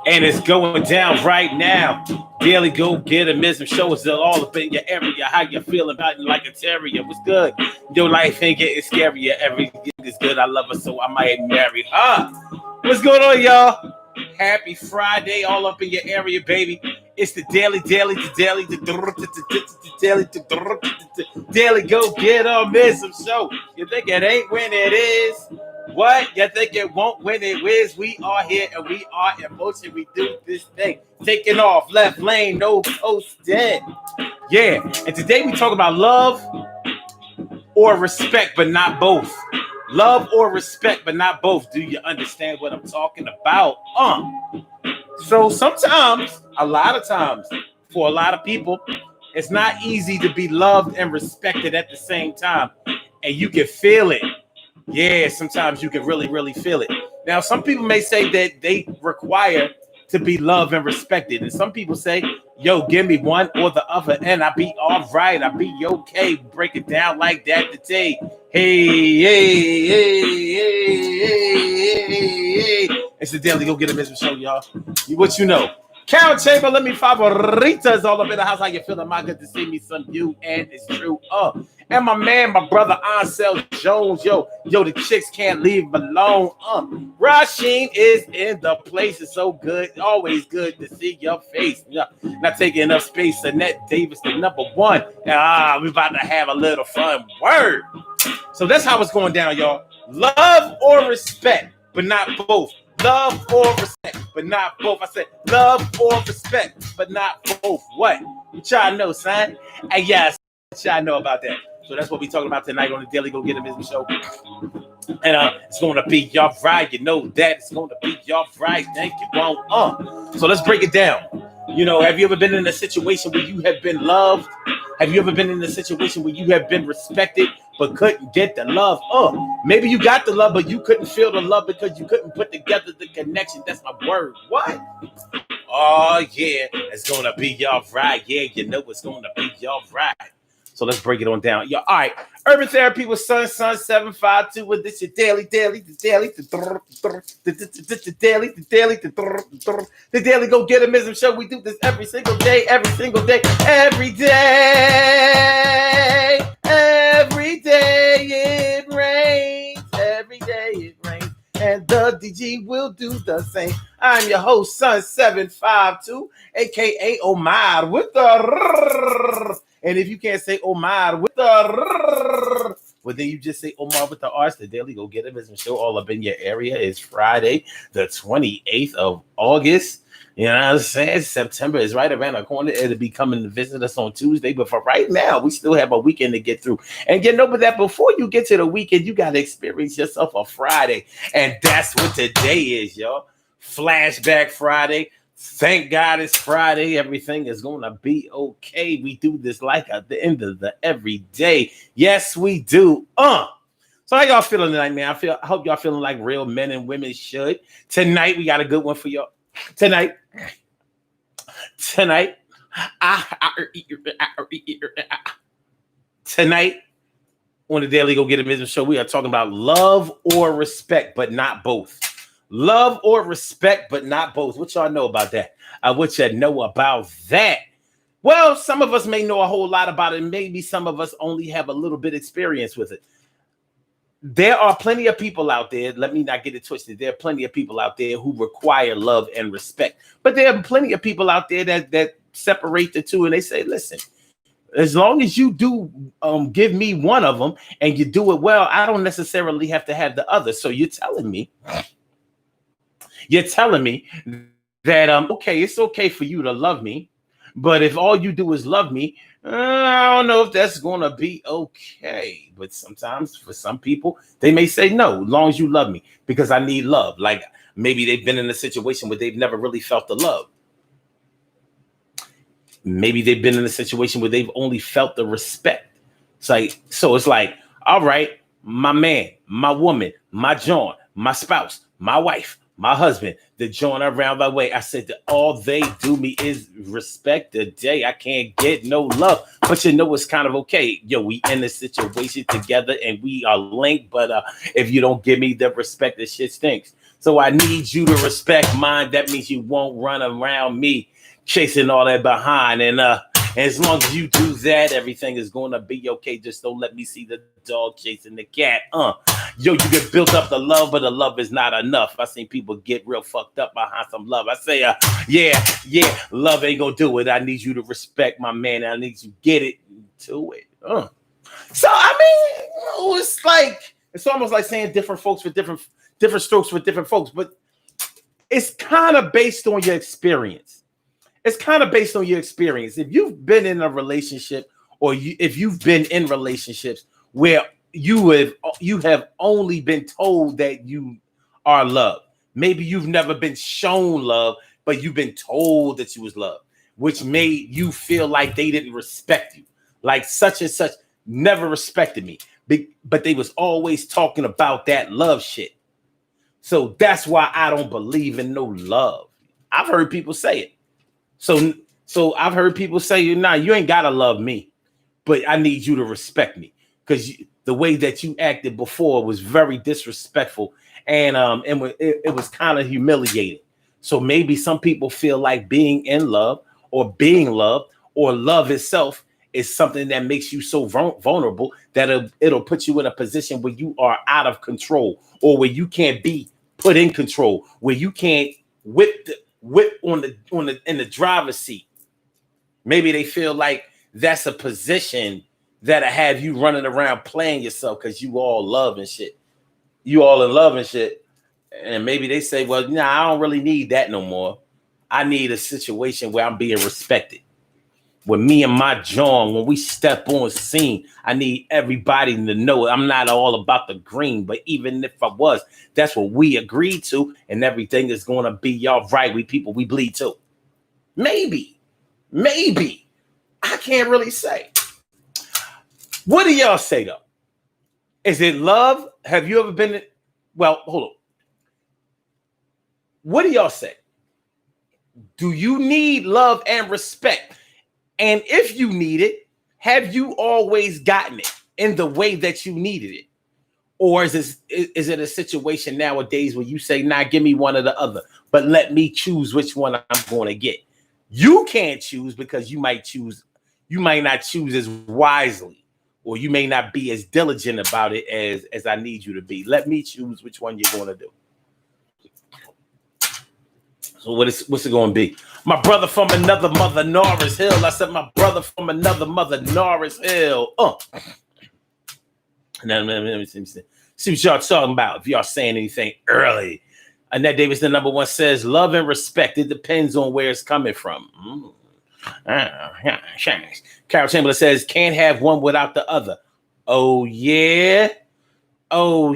And it's going down right now. Daily Go Get 'em is some shows that all up in your area. How you feeling about it like a terrier? What's good? Your life ain't getting scarier. Everything is good. I love her, so I might marry her. What's going on, y'all? Happy Friday, all up in your area, baby. It's the daily Go Get 'em is some show. You think it ain't when it is? What? You think it won't when it is? We are here and we are in motion. We do this thing. Taking off, left lane, no coasting. Yeah. And today we talk about love or respect, but not both. Love or respect, but not both. Do you understand what I'm talking about? So sometimes, a lot of times, for a lot of people, it's not easy to be loved and respected at the same time. And you can feel it. Yeah, sometimes you can really, really feel it. Now, some people may say that they require to be loved and respected. And some people say, yo, give me one or the other, and I be all right. I be okay. Break it down like that today. Hey. It's the Daily Go Get 'em Business Show, y'all. What you know? Count Chamber, let me favoritas all up in the house. How you feeling? My good to see me, some you, and it's true. And my man, my brother Ansel Jones, yo, the chicks can't leave him alone. Rasheen is in the place. It's so good, always good to see your face. Yeah, not taking enough space. Annette Davis, the number one. We about to have a little fun. Word. So that's how it's going down, y'all. Love or respect, but not both. Love or respect, but not both. I said love or respect, but not both. What? What y'all know, son? And yes, what y'all know about that? So that's what we're talking about tonight on the Daily Go Get 'em Business Show. And it's going to be y'all right. You know that. It's going to be y'all right. Thank you. So let's break it down. You know, have you ever been in a situation where you have been loved? Have you ever been in a situation where you have been respected but couldn't get the love? Maybe you got the love, but you couldn't feel the love because you couldn't put together the connection. That's my word. What? Oh, yeah. It's going to be y'all right. Yeah, you know it's going to be y'all right. So let's break it on down. All right. Urban Therapy with Sun 752 with this your daily, the Daily Go Get 'em Ism Show. We do this every single day. Every day it rains. Every day it rains. And the DG will do the same. I'm your host, Sun 752, aka Omar with the. And if you can't say Omar with the, well, then you just say Omar with the R's. The Daily Go Get 'em Business Show all up in your area. It's Friday, the 28th of August. You know what I'm saying? September is right around the corner. It'll be coming to visit us on Tuesday. But for right now, we still have a weekend to get through. And you know, but that before you get to the weekend, you got to experience yourself a Friday. And that's what today is, y'all. Flashback Friday. Thank God it's Friday. Everything is going to be okay. We do this like at the end of the every day. Yes, we do. So how y'all feeling tonight, man? I hope y'all feeling like real men and women should. Tonight, we got a good one for y'all. Tonight, on the Daily Go Get 'em Business Show, we are talking about love or respect, but not both. Love or respect, but not both. What y'all know about that? What you know about that? Well, some of us may know a whole lot about it. Maybe some of us only have a little bit experience with it. There are plenty of people out there. Let me not get it twisted. There are plenty of people out there who require love and respect. But there are plenty of people out there that separate the two, and they say, listen, as long as you do give me one of them and you do it well, I don't necessarily have to have the other. So you're telling me that okay, it's okay for you to love me, but if all you do is love me, I don't know if that's gonna be okay. But sometimes for some people, they may say no, as long as you love me, because I need love. Like maybe they've been in a situation where they've never really felt the love. Maybe they've been in a situation where they've only felt the respect. So it's like, all right, my man, my woman, my John, my spouse, my wife, My husband, the joint around my way. I said that all they do me is respect the day. I can't get no love, but you know it's kind of okay. Yo, we in this situation together and we are linked. But if you don't give me the respect, the shit stinks. So I need you to respect mine. That means you won't run around me chasing all that behind. And as long as you do that, everything is going to be okay. Just don't let me see the dog chasing the cat. Yo, you get built up the love, but the love is not enough. I seen people get real fucked up behind some love. I say, yeah, love ain't gonna do it. I need you to respect my man. I need you to get it to it. So I mean, it's almost like saying different folks for different strokes for different folks, but it's kind of based on your experience. It's kind of based on your experience. If you've been in a relationship, or if you've been in relationships where you have only been told that you are loved. Maybe you've never been shown love, but you've been told that you was loved, which made you feel like they didn't respect you. Like such and such never respected me, but they was always talking about that love shit. So that's why I don't believe in no love. I've heard people say it. So I've heard people say, nah, you ain't gotta love me, but I need you to respect me, because the way that you acted before was very disrespectful, and it was kind of humiliating. So maybe some people feel like being in love or being loved or love itself is something that makes you so vulnerable that it'll put you in a position where you are out of control, or where you can't be put in control, where you can't whip in the driver's seat. Maybe they feel like that's a position that'll have you running around playing yourself because you all love and shit. You all in love and shit. And maybe they say, well, I don't really need that no more. I need a situation where I'm being respected. When me and my John, when we step on scene, I need everybody to know I'm not all about the green, but even if I was, that's what we agreed to, and everything is going to be all right. We people, we bleed too. Maybe. I can't really say. What do y'all say though? Is it love? Have you ever been? Well, hold on. What do y'all say? Do you need love and respect? And if you need it, have you always gotten it in the way that you needed it? Or is it a situation nowadays where you say, nah, give me one or the other, but let me choose which one I'm going to get? You can't choose because you might not choose as wisely, or you may not be as diligent about it as I need you to be. Let me choose which one you're going to do. So what's it going to be? My brother from another mother, Norris Hill. I said my brother from another mother, Norris Hill. Now, let me see what y'all talking about. If y'all saying anything early. Annette Davis, the number one, says love and respect. It depends on where it's coming from. Carol Chamberlain says can't have one without the other. Oh yeah. Oh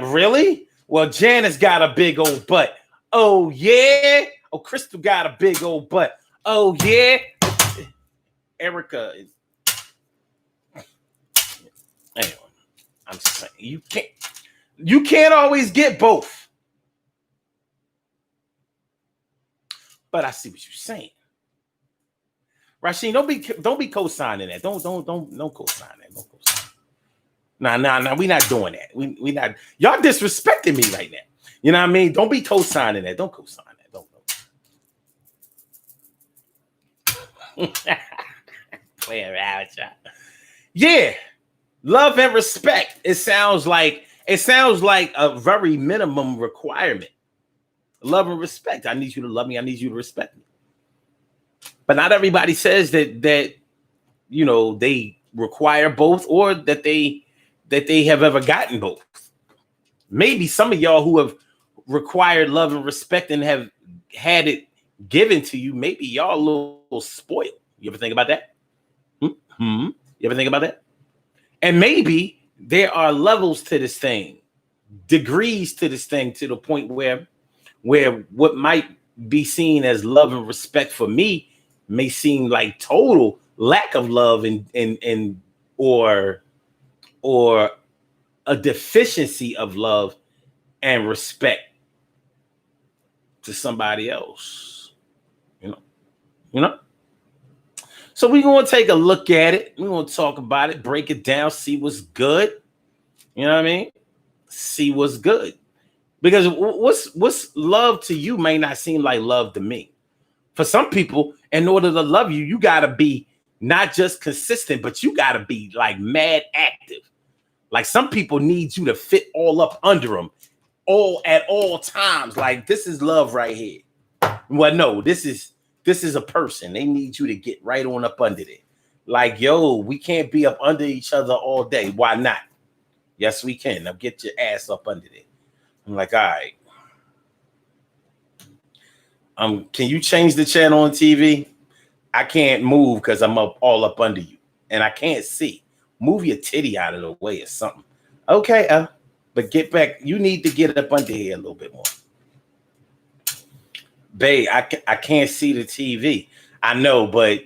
really? Well, Janice got a big old butt. Oh yeah. Oh, Crystal got a big old butt. Oh yeah. Erica is. Anyway, I'm saying you can't always get both. But I see what you're saying. Rasheen, don't be co-signing that. Don't co-sign that. Don't co-sign. Nah. We not doing that. We not. Y'all disrespecting me right now. You know what I mean? Don't be co-signing that. Don't co-sign that. Don't. Play around with y'all. Yeah, love and respect. It sounds like a very minimum requirement. Love and respect. I need you to love me. I need you to respect me. But not everybody says that they require both, or that they have ever gotten both. Maybe some of y'all who have required love and respect and have had it given to you, maybe y'all a little spoiled. You ever think about that? You ever think about that? And maybe there are levels to this thing, degrees to this thing, to the point where what might be seen as love and respect for me may seem like total lack of love and or a deficiency of love and respect to somebody else. You know. So we're gonna take a look at it. We're gonna talk about it, break it down, see what's good. You know what I mean? See what's good. Because what's love to you may not seem like love to me. For some people, in order to love you, you gotta be not just consistent, but you gotta be like mad active. Like some people need you to fit all up under them, all at all times. Like this is love right here. Well, no, this is a person. They need you to get right on up under it. Like, yo, we can't be up under each other all day. Why not? Yes, we can. Now get your ass up under it. I'm like, all right. Can you change the channel on TV? I can't move because I'm all up under you. And I can't see. Move your titty out of the way or something. Okay, but get back. You need to get up under here a little bit more. Babe, I can't see the TV. I know, but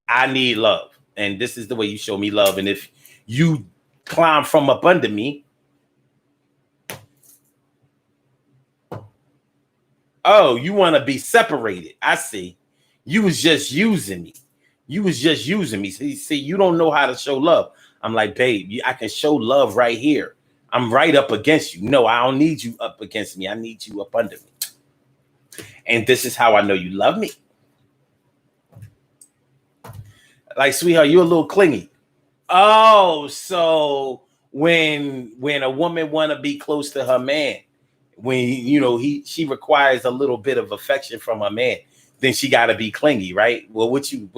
I need love. And this is the way you show me love. And if you climb from up under me, oh, you want to be separated. I see. You was just using me. See, you don't know how to show love. I'm like, babe, I can show love right here. I'm right up against you. No, I don't need you up against me. I need you up under me. And this is how I know you love me. Like, sweetheart, you're a little clingy. Oh, so when a woman want to be close to her man, when she requires a little bit of affection from her man, then she got to be clingy, right? Well, what the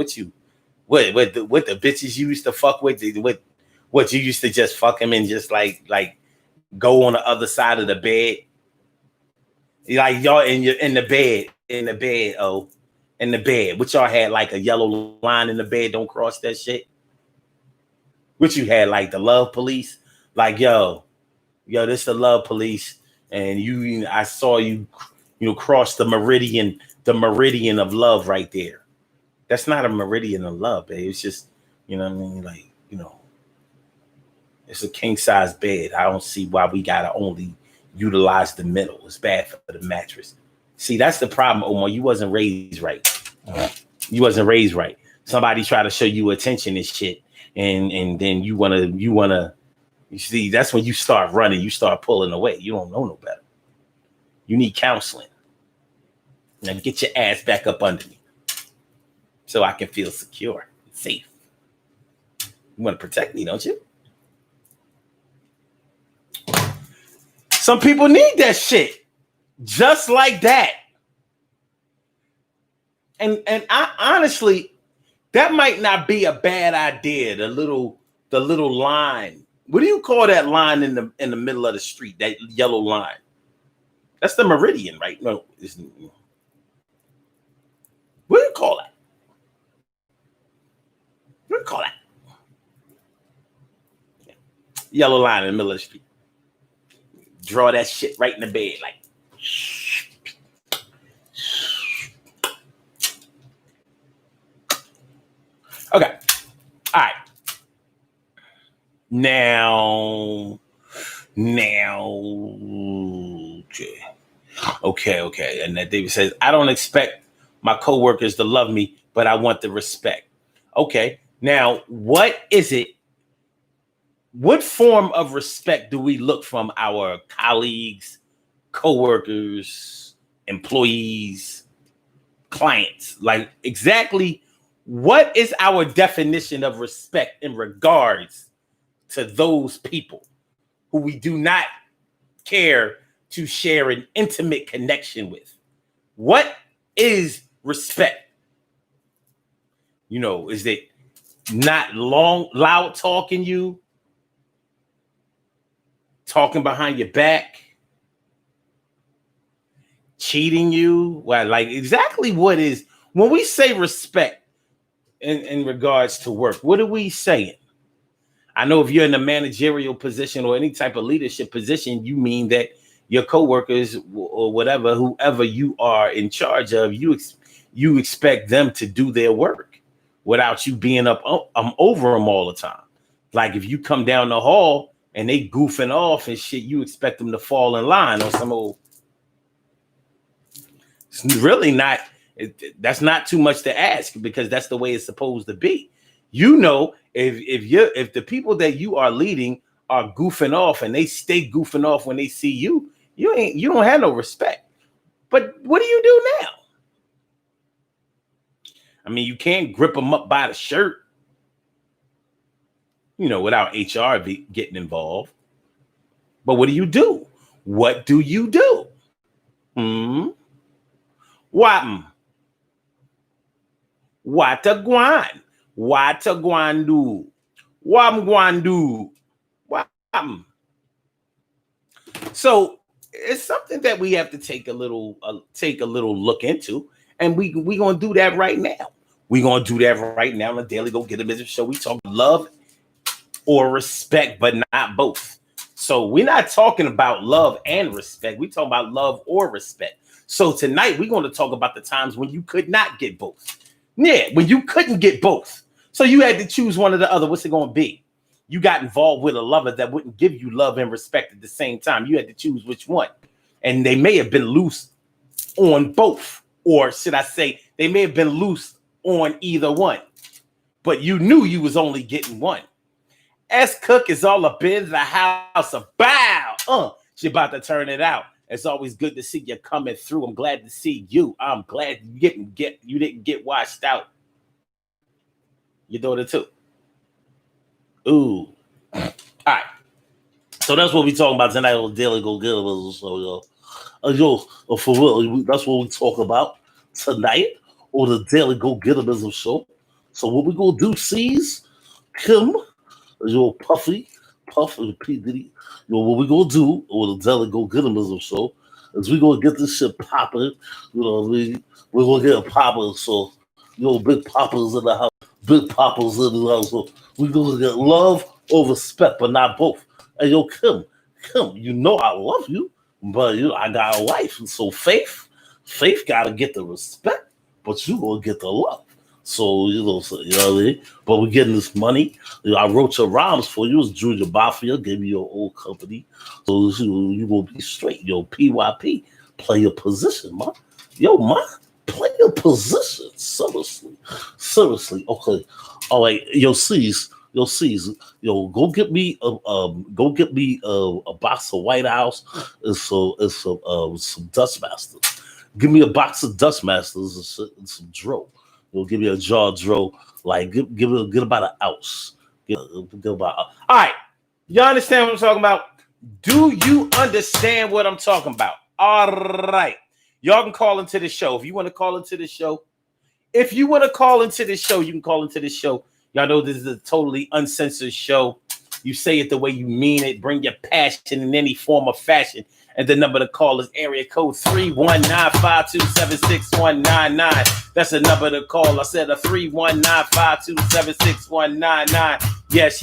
bitches you used to fuck with, what you used to just fuck him and just like go on the other side of the bed. Like y'all in the bed, which y'all had like a yellow line in the bed. Don't cross that shit. Which you had like the love police, like yo, this the love police, and I saw you cross the meridian of love right there. That's not a meridian of love, babe. It's just what I mean, like it's a king size bed. I don't see why we gotta only utilize the middle. It's bad for the mattress. See, that's the problem, Omar. You wasn't raised right. Somebody try to show you attention and shit, and then you wanna. You see, that's when you start running. You start pulling away. You don't know no better. You need counseling. Now get your ass back up under me, so I can feel secure, and safe. You want to protect me, don't you? Some people need that shit just like that. And I honestly, that might not be a bad idea. The little line. What do you call that line in the middle of the street? That yellow line. That's the meridian, right? No, what do you call that? What do you call that? Yellow line in the middle of the street. Draw that shit right in the bed, like. Okay. All right. Now. Okay. And then David says, I don't expect my coworkers to love me, but I want the respect. Okay. Now, what is it? What form of respect do we look from our colleagues, coworkers, employees, clients? Like exactly what is our definition of respect in regards to those people who we do not care to share an intimate connection with? What is respect? Is it not loud talking you? Talking behind your back, cheating you? Well, like exactly what is when we say respect in regards to work, what are we saying? I know if you're in a managerial position or any type of leadership position, you mean that your coworkers or whatever, whoever you are in charge of, you expect them to do their work without you being up over them all the time. Like if you come down the hall and they goofing off and shit, you expect them to fall in line on some old. It's really not. That's not too much to ask because that's the way it's supposed to be. You know, if the people that you are leading are goofing off and they stay goofing off when they see you, you don't have no respect. But what do you do now? I mean, you can't grip them up by the shirt, without HR getting involved. But what do you do? What do you do? What? What a guan? What a guan do? What guan do? What? So it's something that we have to take a little look into, and we gonna do that right now. We're gonna do that right now on the Daily Go Get a Business Show. We talk love or respect, but not both. So we're not talking about love and respect. We're talking about love or respect. So tonight we're going to talk about the times when you could not get both. Yeah, when you couldn't get both. So you had to choose one or the other. What's it going to be? You got involved with a lover that wouldn't give you love and respect at the same time. You had to choose which one. And they may have been loose on both. Or should I say, they may have been loose on either one. But you knew you was only getting one. S. Cook is all up in the house of bow. She about to turn it out. It's always good to see you coming through. I'm glad to see you. I'm glad you didn't get washed out. Your daughter too. Ooh. All right. So that's what we talking about tonight on Daily Go Get It. So for real, that's what we talk about tonight on the Daily Go Get It show. So what we gonna do, C's, Kim, Puffy, and P. Diddy. What we gonna do on the Daily Go Get It show is we gonna get this shit popping. We're gonna get it popping. So, big poppers in the house. Big poppers in the house. So we gonna get love or respect, but not both. And Kim, I love you, but I got a wife. So Faith gotta get the respect, but you gonna get the love. So, what I mean? But we're getting this money. I wrote your rhymes for you. It was Junior Mafia, gave me your old company. So you will be straight. PYP, play your position, man. Man, play your position. Seriously. Okay. All right. C's. Go get me a box of White House and some Dustmasters. Give me a box of Dustmasters and some Dro. Give me a jar of Dro. Like get about an ounce. All right. Y'all understand what I'm talking about? Do you understand what I'm talking about? All right. Y'all can call into the show. If you want to call into the show, you can call into the show. Y'all know this is a totally uncensored show. You say it the way you mean it. Bring your passion in any form of fashion. And the number to call is area code 319-527-6199. That's the number to call. I said a 319-527-6199. Yes,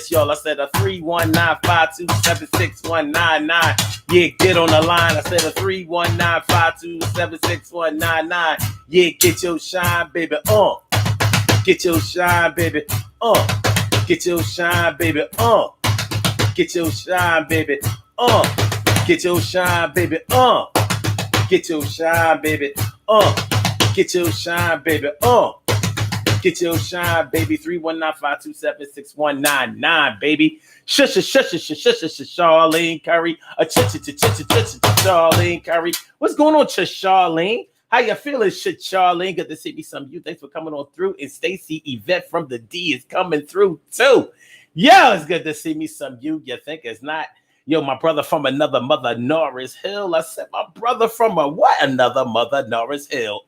y'all. I said a 319-527-6199. Yeah, get on the line. I said a 319-527-6199. Yeah, get your shine, baby. Get your shine, baby. Get your shine, baby. Get your shine, baby. Get your shine, baby. Get your shine, baby. Get your shine, baby. Get your shine, baby. 319-527-6199, baby. Shush, Charlene Curry. Charlene Curry. What's going on, Charlene? How you feeling, Charlene? Good to see me some of you. Thanks for coming on through. And Stacy Yvette from the D is coming through too. Yo, it's good to see me some of you. You think it's not? Yo, my brother from another mother, Norris Hill. I said my brother from another mother, Norris Hill.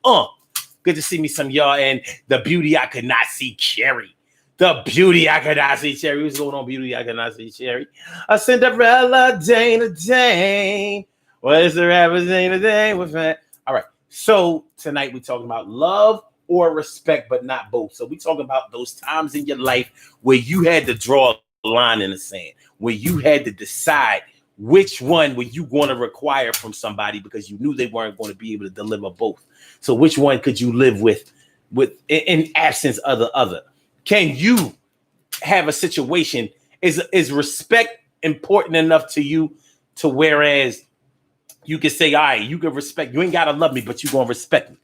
Good to see me some of y'all. And the beauty I could not see, Cherry. The beauty I could not see, Cherry. What's going on, beauty I could not see, Cherry? A Cinderella, Dane. What is the rapper Dane? What's that? All right. So tonight we're talking about love or respect, but not both. So we're talking about those times in your life where you had to draw a line in the sand, where you had to decide which one were you going to require from somebody because you knew they weren't going to be able to deliver both. So which one could you live with in absence of the other? Can you have a situation? Is respect important enough to you to whereas you can say, all right, you can respect, you ain't gotta love me, but you gonna respect me.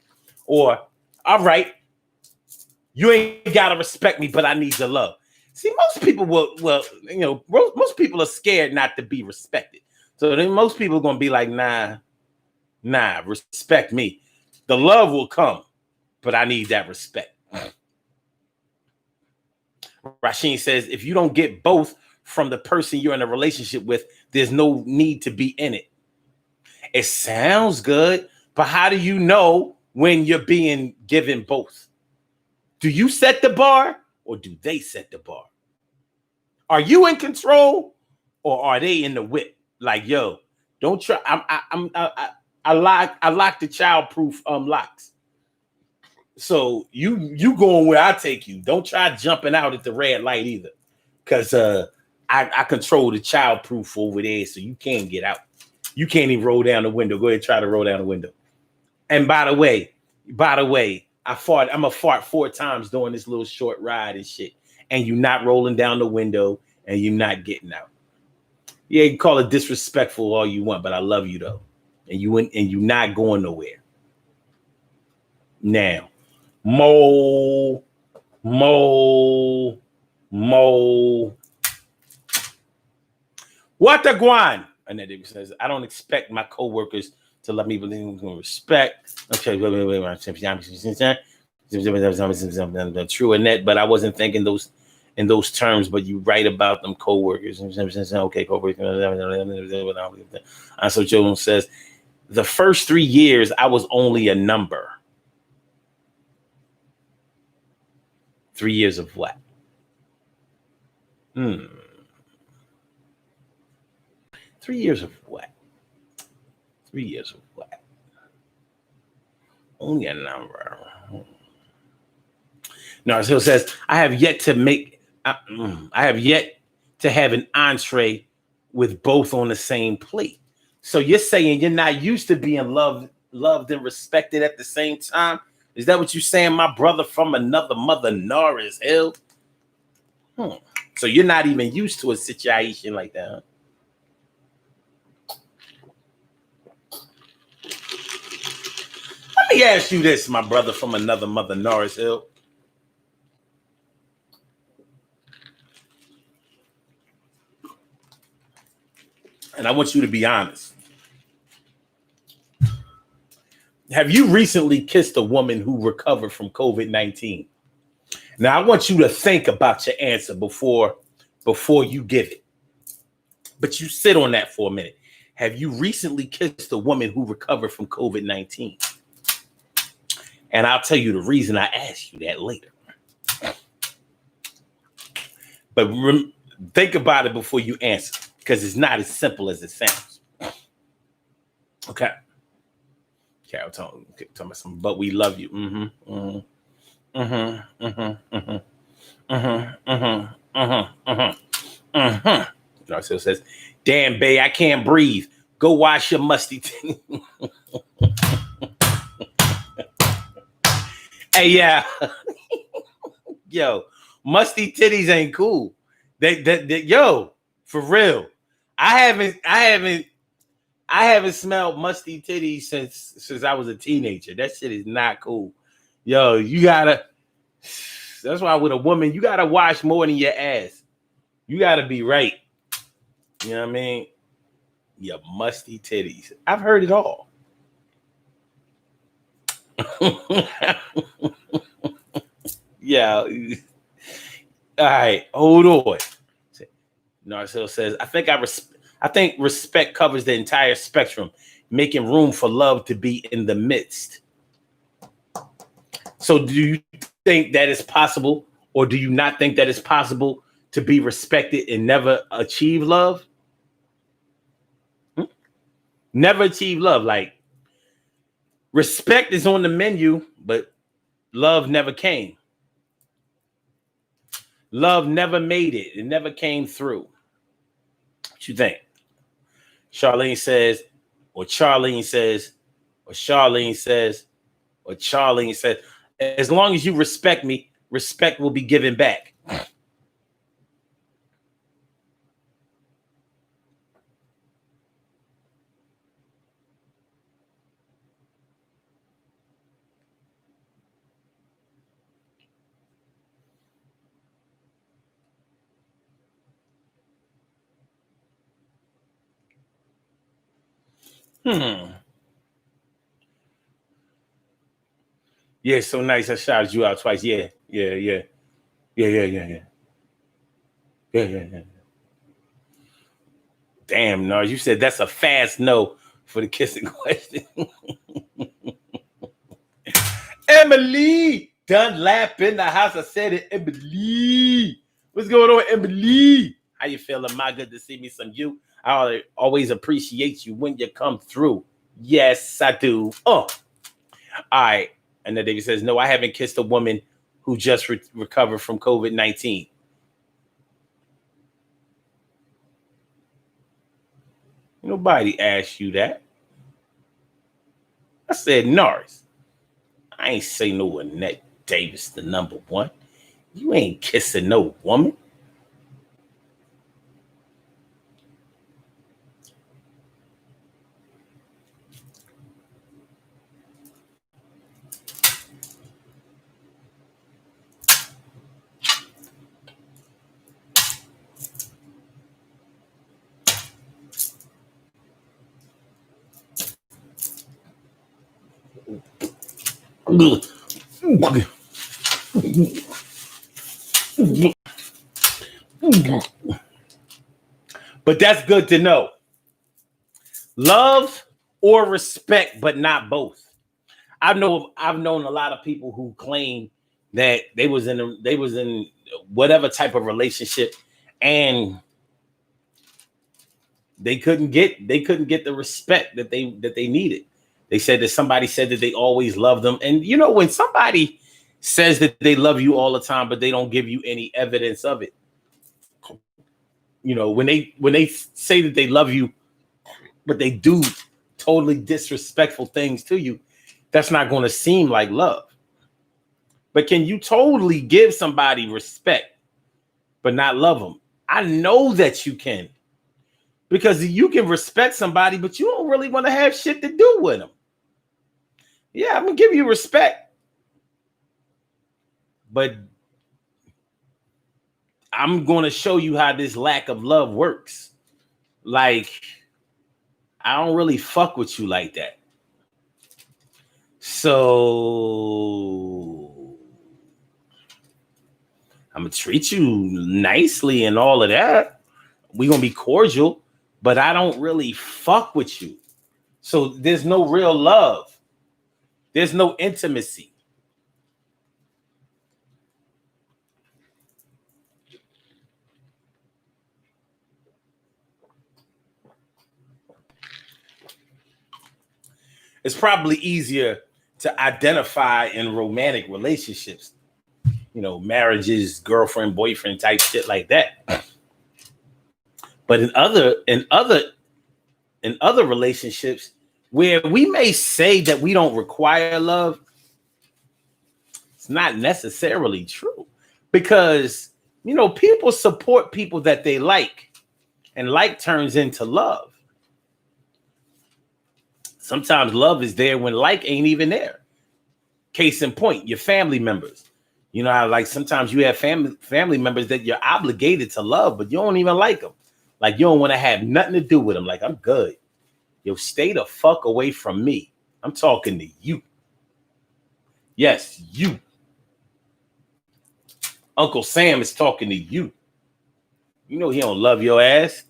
Or, all right, you ain't gotta respect me, but I need your love. See, most people will most people are scared not to be respected. So then most people are gonna be like, nah, respect me. The love will come, but I need that respect. Rasheen says, if you don't get both from the person you're in a relationship with, there's no need to be in it. It sounds good, but how do you know when you're being given both? Do you set the bar or do they set the bar? Are you in control or are they in the whip? Like, yo, don't try. I lock the childproof locks. So you going where I take you. Don't try jumping out at the red light either. Cause I control the childproof over there, so you can't get out. You can't even roll down the window. Go ahead and try to roll down the window. And by the way, I'm gonna fart 4 times during this little short ride and shit. And you not rolling down the window and you not getting out. Yeah, you can call it disrespectful all you want, but I love you though. And you not going nowhere. Now, Mo. What the guan? And then it says, I don't expect my coworkers to let me believe in respect. Okay, wait. True and that, but I wasn't thinking in those terms, but you write about them coworkers. Okay, coworkers. So Jones says, the first 3 years, I was only a number. 3 years of what? 3 years of what? 3 years of what? Only a number. No, so it says, I have yet to have an entree with both on the same plate. So you're saying you're not used to being loved and respected at the same time? Is that what you're saying, my brother from another mother, Norris Hill? So you're not even used to a situation like that, huh? Let me ask you this, my brother from another mother, Norris Hill. And I want you to be honest. Have you recently kissed a woman who recovered from COVID-19? Now, I want you to think about your answer before you give it. But you sit on that for a minute. Have you recently kissed a woman who recovered from COVID-19? And I'll tell you the reason I asked you that later. But think about it before you answer, because it's not as simple as it sounds. Okay. Carol talking about some, but we love you. Narciso says, damn, babe, I can't breathe. Go wash your musty teeth. Hey, yeah. Yo, musty titties ain't cool. Yo, for real. I haven't smelled musty titties since I was a teenager. That shit is not cool. Yo, that's why with a woman, you gotta wash more than your ass. You gotta be right. You know what I mean? Your musty titties. I've heard it all. Yeah. All right, hold on. Narcil says, I think respect covers the entire spectrum, making room for love to be in the midst. So do you think that is possible, or do you not think that it's possible to be respected and never achieve love? Never achieve love. Like, respect is on the menu, but love never came. Love never made it. It never came through. What you think? Charlene says, as long as you respect me, respect will be given back. Yeah, so nice. I shouted you out twice. Yeah. Yeah. Damn, no, you said that's a fast no for the kissing question. Emily Dunlap in the house. I said it, Emily. What's going on, Emily? How you feeling? My good to see me some you. I always appreciate you when you come through. Yes, I do. All right. And then David says, no, I haven't kissed a woman who just recovered from COVID-19. Nobody asked you that. I said, Norris. I ain't say no Annette Davis, the number one. You ain't kissing no woman. But that's good to know. Love or respect, but not both. I've known a lot of people who claim that they was in whatever type of relationship and they couldn't get the respect that they needed. They said that somebody said that they always loved them. And when somebody says that they love you all the time, but they don't give you any evidence of it. When they say that they love you, but they do totally disrespectful things to you, that's not going to seem like love. But can you totally give somebody respect, but not love them? I know that you can. Because you can respect somebody, but you don't really want to have shit to do with them. Yeah, I'm going to give you respect. But I'm going to show you how this lack of love works. Like, I don't really fuck with you like that. So I'm going to treat you nicely and all of that. We're going to be cordial, but I don't really fuck with you. So there's no real love. There's no intimacy. It's probably easier to identify in romantic relationships, marriages, girlfriend, boyfriend type shit like that. But in other relationships where we may say that we don't require love, it's not necessarily true, because people support people that they like, and like turns into love. Sometimes love is there when like ain't even there. Case in point, your family members. How like sometimes you have family members that you're obligated to love, but you don't even like them. Like you don't want to have nothing to do with them. Like, I'm good. Yo, stay the fuck away from me. I'm talking to you. Yes, you. Uncle Sam is talking to you. He don't love your ass.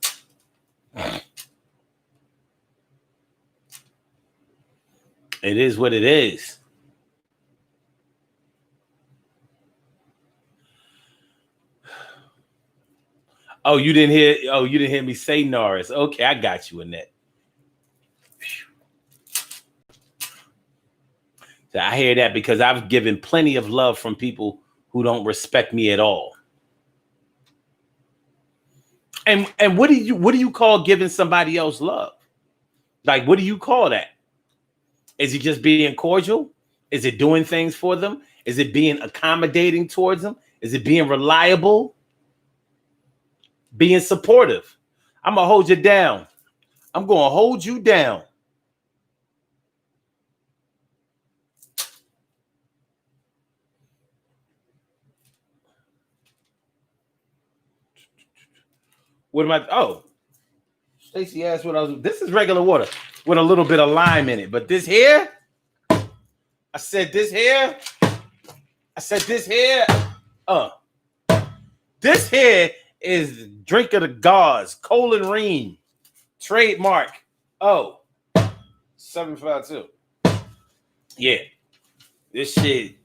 It is what it is. Oh, you didn't hear me say Norris. Okay, I got you, Annette. So I hear that because I've given plenty of love from people who don't respect me at all. And what do you call giving somebody else love? Like, what do you call that? Is it just being cordial? Is it doing things for them? Is it being accommodating towards them? Is it being reliable? Being supportive? I'm going to hold you down. I'm going to hold you down. What am I? Oh, Stacy asked what I was. This is regular water with a little bit of lime in it. But this here, I said this here. This here is Drink of the Gods, Colin Ream, trademark. 752. Yeah. This shit,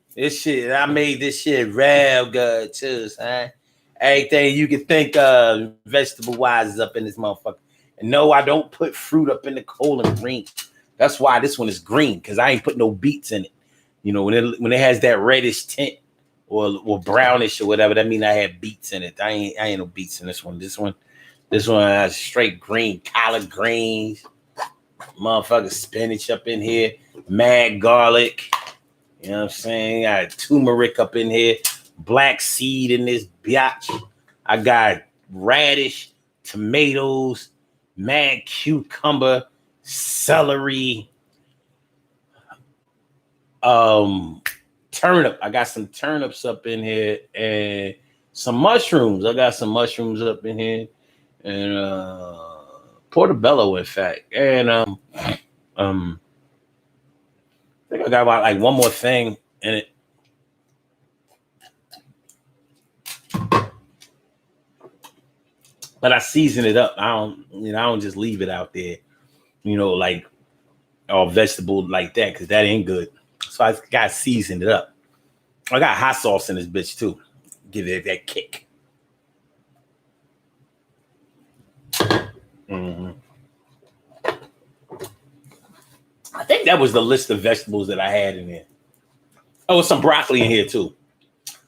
I made this shit real good too, son. Everything you can think of vegetable-wise is up in this motherfucker. And no, I don't put fruit up in the Colin Ream. That's why this one is green, because I ain't put no beets in it. You know, when it has that reddish tint or brownish or whatever, that means I had beets in it. I ain't no beets in this one. This one has straight green, collard greens, motherfucking spinach up in here, mad garlic. You know what I'm saying? I got turmeric up in here, black seed in this biatch. I got radish, tomatoes, mad cucumber, celery, turnip. I got some turnips up in here and some mushrooms. I got some mushrooms up in here and portobello, in fact. And I think I got about like one more thing in it. But I season it up. I don't just leave it out there, like all vegetable like that, because that ain't good. So I got seasoned it up. I got hot sauce in this bitch too. Give it that kick. Mm-hmm. I think that was the list of vegetables that I had in there. Oh, some broccoli in here too.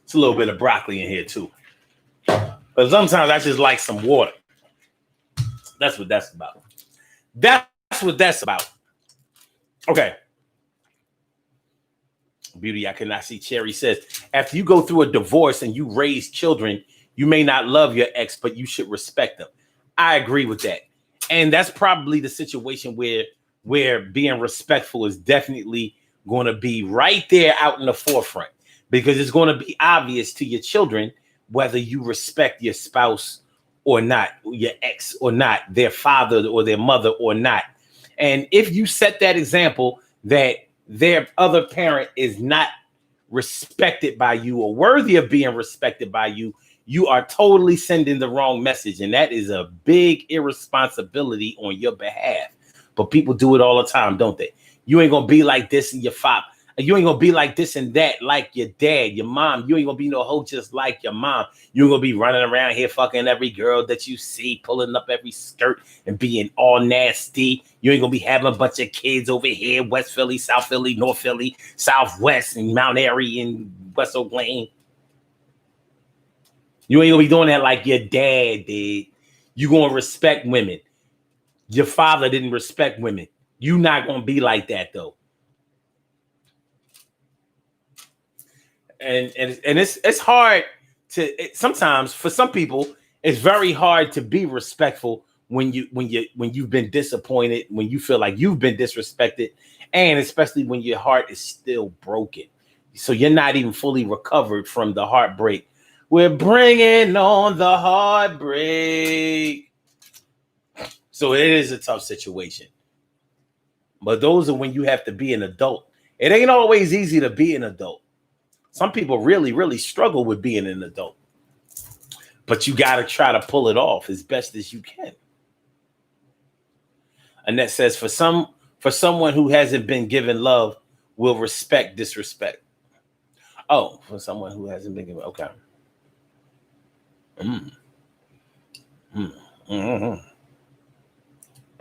It's a little bit of broccoli in here too. But sometimes I just like some water. That's what that's about. That's what that's about. Okay. Beauty, I cannot see. Cherry says, after you go through a divorce and you raise children, you may not love your ex, but you should respect them. I agree with that. And that's probably the situation where being respectful is definitely going to be right there out in the forefront, because it's going to be obvious to your children whether you respect your spouse or not, your ex or not, their father or their mother or not. And if you set that example that their other parent is not respected by you or worthy of being respected by you, you are totally sending the wrong message. And that is a big irresponsibility on your behalf. But people do it all the time, don't they? You ain't going to be like this and your father. You ain't going to be like this and that like your dad, your mom. You ain't going to be no hoe just like your mom. You ain't going to be running around here fucking every girl that you see, pulling up every skirt and being all nasty. You ain't going to be having a bunch of kids over here, West Philly, South Philly, North Philly, Southwest, and Mount Airy and West Oak Lane. You ain't going to be doing that like your dad did. You going to respect women. Your father didn't respect women. You not going to be like that, though. And it's hard to sometimes for some people it's very hard to be respectful when you've been disappointed, when you feel like you've been disrespected, and especially when your heart is still broken, so you're not even fully recovered from the heartbreak. We're bringing on the heartbreak. So it is a tough situation, but those are when you have to be an adult. It ain't always easy to be an adult. Some people really, really struggle with being an adult, but you got to try to pull it off as best as you can. Annette says, for someone who hasn't been given love, will respect disrespect. Oh, for someone who hasn't been given, okay.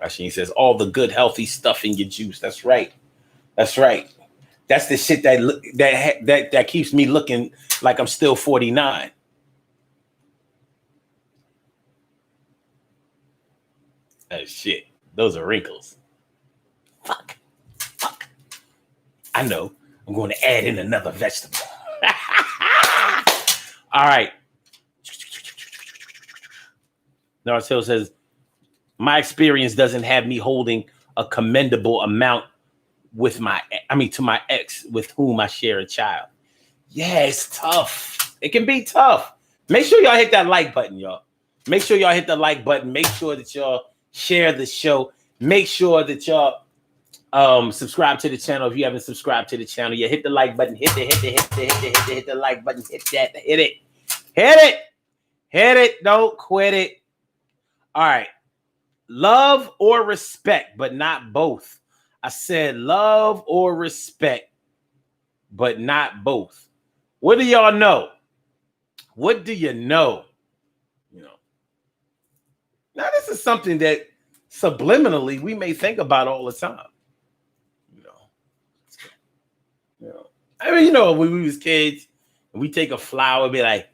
Rasheen says, all the good, healthy stuff in your juice. That's right. That's right. That's the shit that keeps me looking like I'm still 49. Oh, shit. Those are wrinkles. Fuck. I know. I'm going to add in another vegetable. All right. Narcel says, my experience doesn't have me holding a commendable amount to my ex with whom I share a child. Yeah, it's tough. It can be tough. Make sure y'all hit that like button, y'all. Make sure y'all hit the like button. Make sure that y'all share the show. Make sure that y'all subscribe to the channel if you haven't subscribed to the channel. You hit the like button, hit the like button, hit it. Don't quit it. All right. Love or respect, but not both. I said love or respect, but not both. What do y'all know? What do you know? You know. Now, this is something that subliminally we may think about all the time. I mean, when we was kids and we take a flower, be like,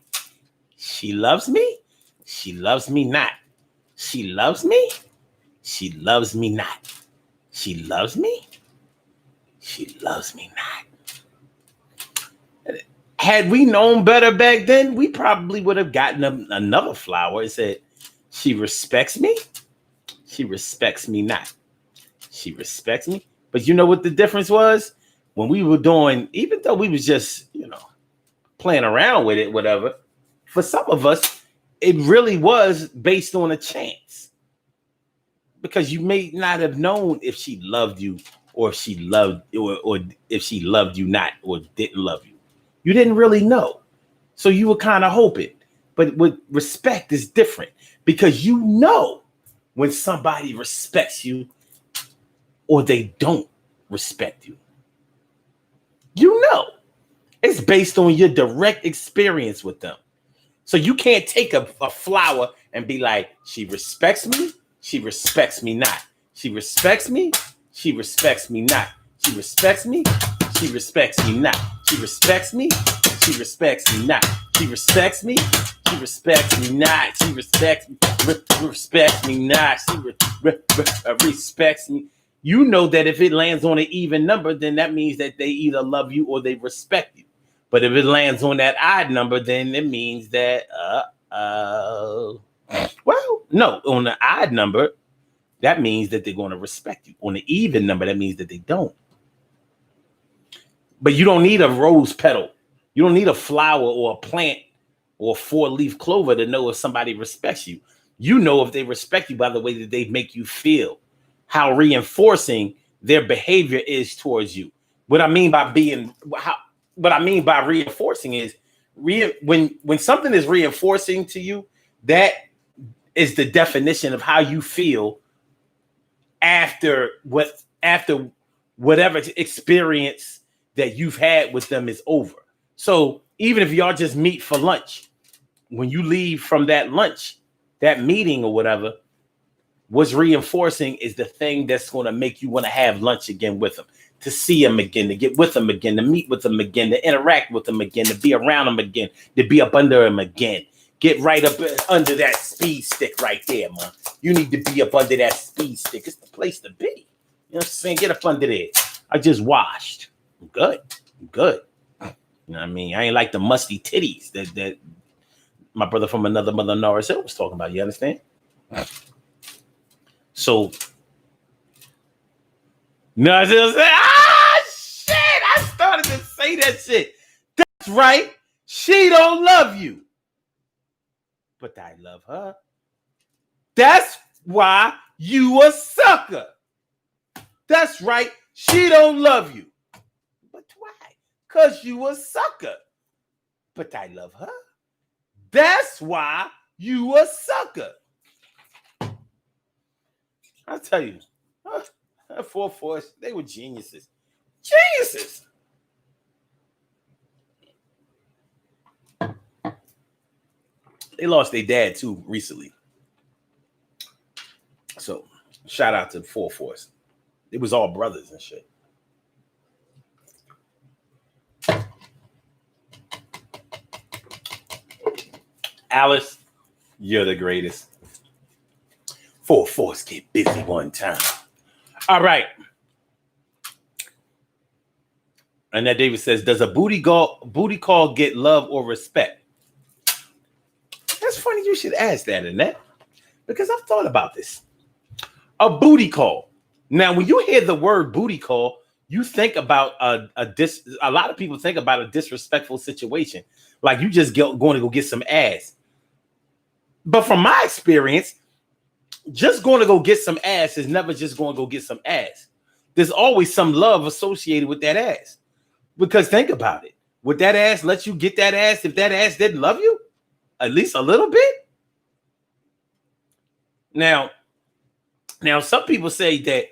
she loves me. She loves me not. She loves me. She loves me not. She loves me. She loves me not. Had we known better back then, we probably would have gotten another flower and said, she respects me. She respects me not. She respects me. But you know what the difference was? When we were doing, even though we was just, playing around with it, whatever, for some of us, it really was based on a chance. Because you may not have known if she loved you or if she loved or if she loved you not or didn't love you. You didn't really know. So you were kind of hoping. But with respect is different because you know when somebody respects you or they don't respect you. You know. It's based on your direct experience with them. So you can't take a flower and be like, she respects me. She respects me not. She respects me. She respects me not. She respects me. She respects me not. She respects me. She respects me not. She respects me. She respects me not. She respects me. Respects me not. She respects me. You know that if it lands on an even number, then that means that they either love you or they respect you. But if it lands on that odd number, then it means that well, no, on the odd number, that means that they're going to respect you. On the even number, that means that they don't. But you don't need a rose petal. You don't need a flower or a plant or a 4-leaf clover to know if somebody respects you. You know if they respect you by the way that they make you feel, how reinforcing their behavior is towards you. What I mean by reinforcing is when something is reinforcing to you, that is the definition of how you feel after whatever experience that you've had with them is over. So even if y'all just meet for lunch, when you leave from that lunch, that meeting or whatever, what's reinforcing is the thing that's going to make you want to have lunch again with them, to see them again, to get with them again, to meet with them again, to interact with them again, to be around them again, to be up under them again. Get right up under that speed stick right there, man. You need to be up under that speed stick. It's the place to be. You know what I'm saying? Get up under there. I just washed. I'm good. You know what I mean? I ain't like the musty titties that my brother from another mother, Norris Hill, was talking about. You understand? So, Norris Hill said, shit, I started to say that shit. That's right. She don't love you. But I love her. That's why you a sucker. That's right. She don't love you. But why? Because you a sucker. But I love her. That's why you a sucker. I'll tell you, 4-4, they were geniuses. Geniuses. They lost their dad too recently. So shout out to 4-4. It was all brothers and shit. Alice, you're the greatest. 4-4 get busy one time. All right. Annette Davis says, does a booty call get love or respect? That's funny you should ask that, Annette, because I've thought about this. A booty call. Now, when you hear the word booty call, you think about a lot of people think about a disrespectful situation, like you just going to go get some ass. But from my experience, just going to go get some ass is never just going to go get some ass. There's always some love associated with that ass. Because think about it. Would that ass let you get that ass if that ass didn't love you? At least a little bit? Now some people say that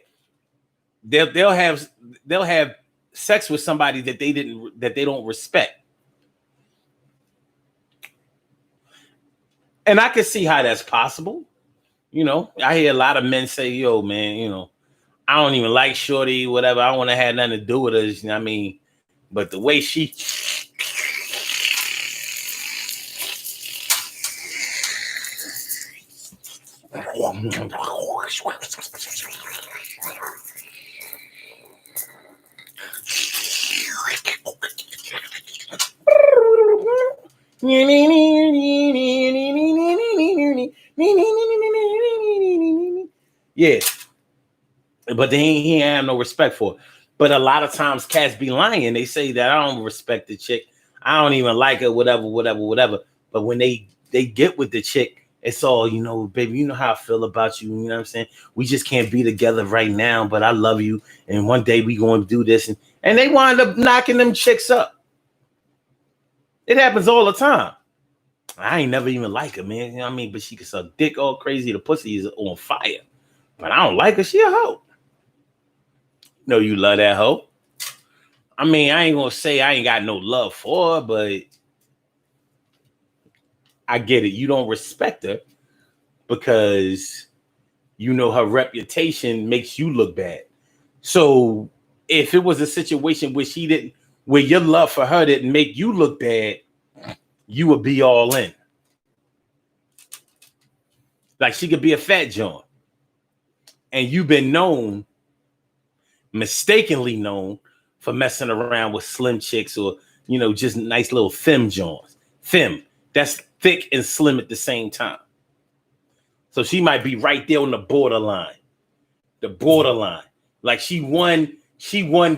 they'll have sex with somebody that they don't respect. And I can see how that's possible. You know, I hear a lot of men say, yo, man, you know, I don't even like shorty, whatever. I don't want to have nothing to do with her. You know what I mean? But the way she yeah, but he ain't have no respect for it. But a lot of times cats be lying. They say that I don't respect the chick. I don't even like her, whatever. But when they get with the chick, it's all, you know, baby, you know how I feel about you. You know what I'm saying? We just can't be together right now, but I love you. And one day we going to do this. And they wind up knocking them chicks up. It happens all the time. I ain't never even like her, man. You know what I mean? But she can suck dick all crazy. The pussy is on fire. But I don't like her. She a hoe. No, you love that hoe. I mean, I ain't gonna say I ain't got no love for her, but I get it. You don't respect her because you know her reputation makes you look bad. So if it was a situation where your love for her didn't make you look bad, you would be all in. Like she could be a fat joint, and you've been mistakenly known for messing around with slim chicks or, you know, just nice little femme joints. Femme, that's thick and slim at the same time. So she might be right there on the borderline. The borderline. Like she won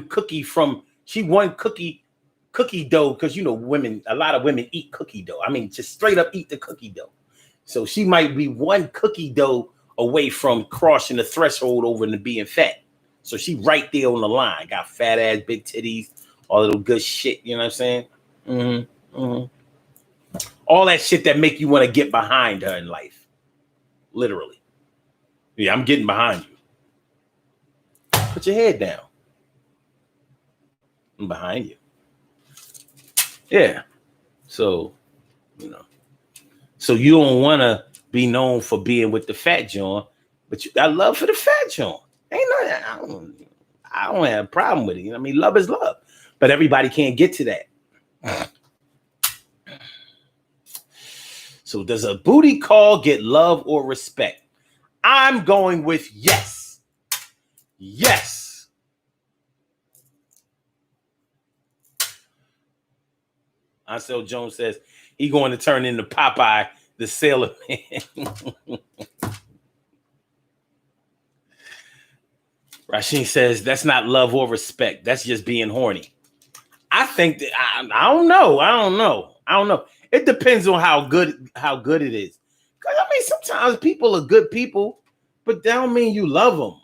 cookie dough, because, you know, a lot of women eat cookie dough. I mean, just straight up eat the cookie dough. So she might be one cookie dough away from crossing the threshold over into being fat. So she right there on the line. Got fat ass, big titties, all little good shit. You know what I'm saying? Mm-hmm. Mm-hmm. All that shit that make you want to get behind her in life. Literally. Yeah, I'm getting behind you. Put your head down. I'm behind you. Yeah. So, you know. So you don't want to be known for being with the fat John, but you got love for the fat John. Ain't nothing. I don't have a problem with it. You know what I mean? Love is love. But everybody can't get to that. So does a booty call get love or respect? I'm going with yes. Yes. Ansel Jones says he going to turn into Popeye the Sailor Man. Rasheen says that's not love or respect. That's just being horny. I think that I don't know. It depends on how good it is. Because I mean, sometimes people are good people, but that don't mean you love them.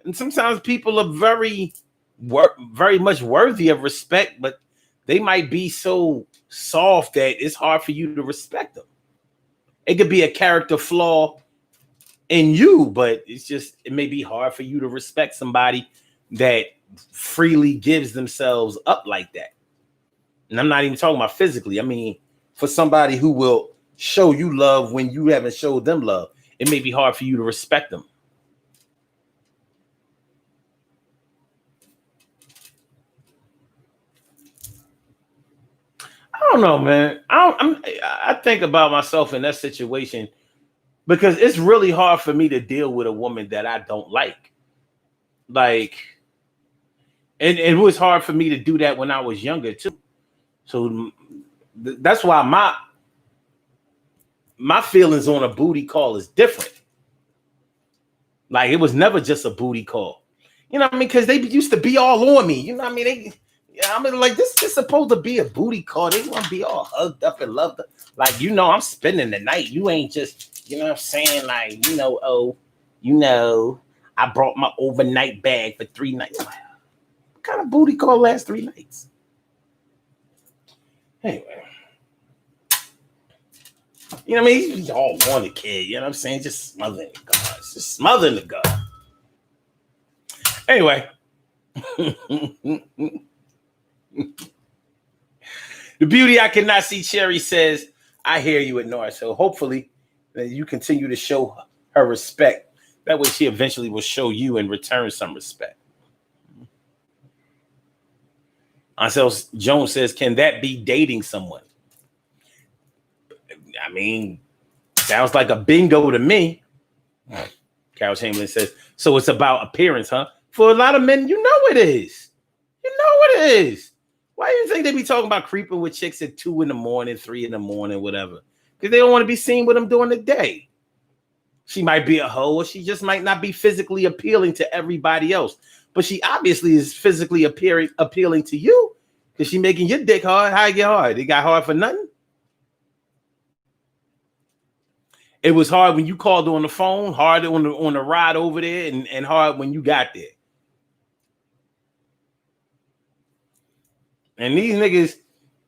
And sometimes people are very much worthy of respect, but they might be so soft that it's hard for you to respect them. It could be a character flaw in you, but it may be hard for you to respect somebody that freely gives themselves up like that. And I'm not even talking about physically. I mean, for somebody who will show you love when you haven't showed them love, it may be hard for you to respect them. I don't know, man. I think about myself in that situation because it's really hard for me to deal with a woman that I don't like. Like, and it was hard for me to do that when I was younger too. So that's why my feelings on a booty call is different. Like, it was never just a booty call. You know what I mean? Because they used to be all on me. You know what I mean? Yeah, I mean, like this is supposed to be a booty call. They want to be all hugged up and loved up. Like, I'm spending the night. You ain't just, you know what I'm saying? Like, I brought my overnight bag for 3 nights. What kind of booty call lasts 3 nights? Anyway. You know what I mean? He's all wanted kid. You know what I'm saying? Just smothering the guards. Just smothering the guard. Anyway. The beauty I cannot see, Cherry says, I hear you, Nora. So hopefully that you continue to show her respect. That way she eventually will show you in return some respect. Ansel Jones says, can that be dating someone? I mean, sounds like a bingo to me. Carol Chamberlain says, so it's about appearance, huh? For a lot of men, you know it is. You know it is. Why do you think they be talking about creeping with chicks at 2 a.m, 3 a.m, whatever? Because they don't want to be seen with them during the day. She might be a hoe, or she just might not be physically appealing to everybody else. But she obviously is physically appealing to you because she making your dick hard. How you get hard? It got hard for nothing? It was hard when you called on the phone, hard on the ride over there, and hard when you got there. And these niggas,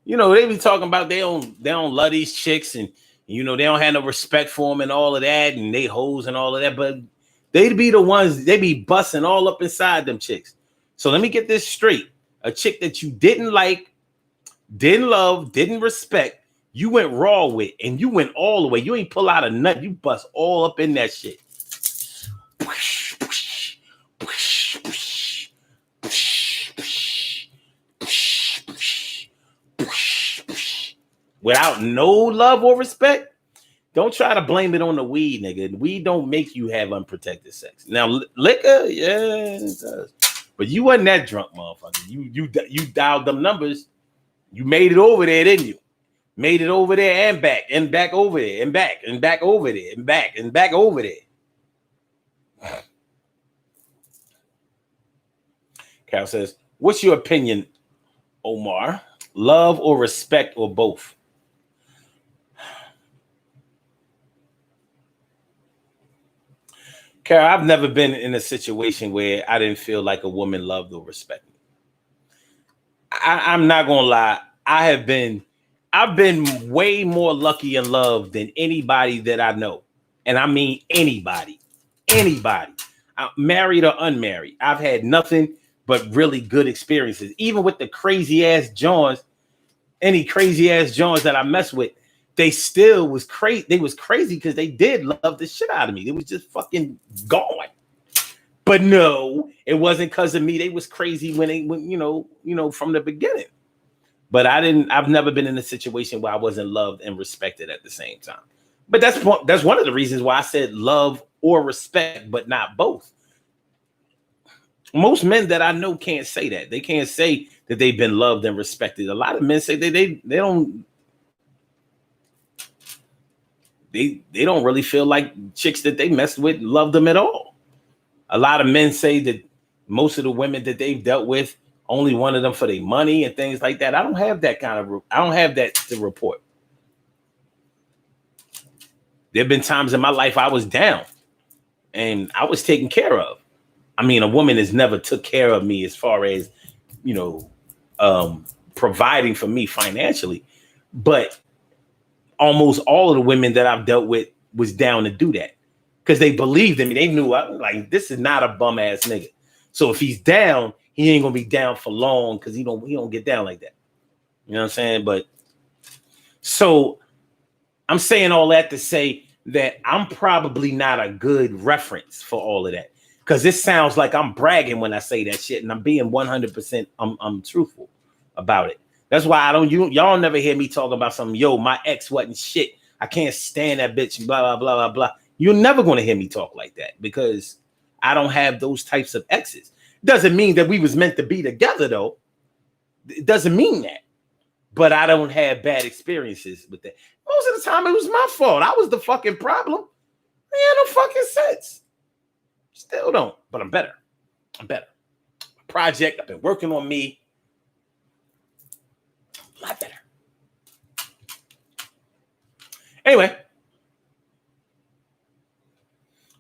they be talking about they don't love these chicks, and they don't have no respect for them and all of that, and they hoes and all of that. But they be the ones, they be busting all up inside them chicks. So let me get this straight: a chick that you didn't like, didn't love, didn't respect, you went raw with, and you went all the way. You ain't pull out a nut, you bust all up in that shit. Without no love or respect. Don't try to blame it on the weed, nigga. Weed don't make you have unprotected sex. Now, liquor, yeah, it does. But you wasn't that drunk, motherfucker. You dialed them numbers. You made it over there, didn't you? Made it over there and back over there, and back over there, and back over there. Carol says, what's your opinion, Omar? Love or respect or both? Carol, I've never been in a situation where I didn't feel like a woman loved or respected me. I'm not gonna lie. I've been way more lucky in love than anybody that I know. And I mean anybody. I'm married or unmarried. I've had nothing but really good experiences. Even with the crazy ass Johns, any crazy ass Johns that I mess with, they still was crazy. They was crazy because they did love the shit out of me. They was just fucking gone. But no, it wasn't because of me. They was crazy when from the beginning. But I've never been in a situation where I wasn't loved and respected at the same time. But that's one of the reasons why I said love or respect, but not both. Most men that I know can't say that. They can't say that they've been loved and respected. A lot of men say they don't. They don't really feel like chicks that they messed with love them at all. A lot of men say that most of the women that they've dealt with only wanted them for their money and things like that. I don't have that to report. There have been times in my life I was down and I was taken care of. I mean, a woman has never took care of me as far as, providing for me financially, but almost all of the women that I've dealt with was down to do that because they believed in me. They knew like this is not a bum ass nigga. So if he's down, he ain't gonna be down for long because he don't get down like that. You know what I'm saying? But so I'm saying all that to say that I'm probably not a good reference for all of that because it sounds like I'm bragging when I say that shit, and I'm being 100%. I'm truthful about it. That's why y'all never hear me talk about something. Yo, my ex wasn't shit. I can't stand that bitch. Blah blah blah blah blah. You're never gonna hear me talk like that because I don't have those types of exes. Doesn't mean that we was meant to be together though. It doesn't mean that. But I don't have bad experiences with that. Most of the time it was my fault. I was the fucking problem. It had no fucking sense. Still don't, but I'm better. Project, I've been working on me. A lot better. Anyway,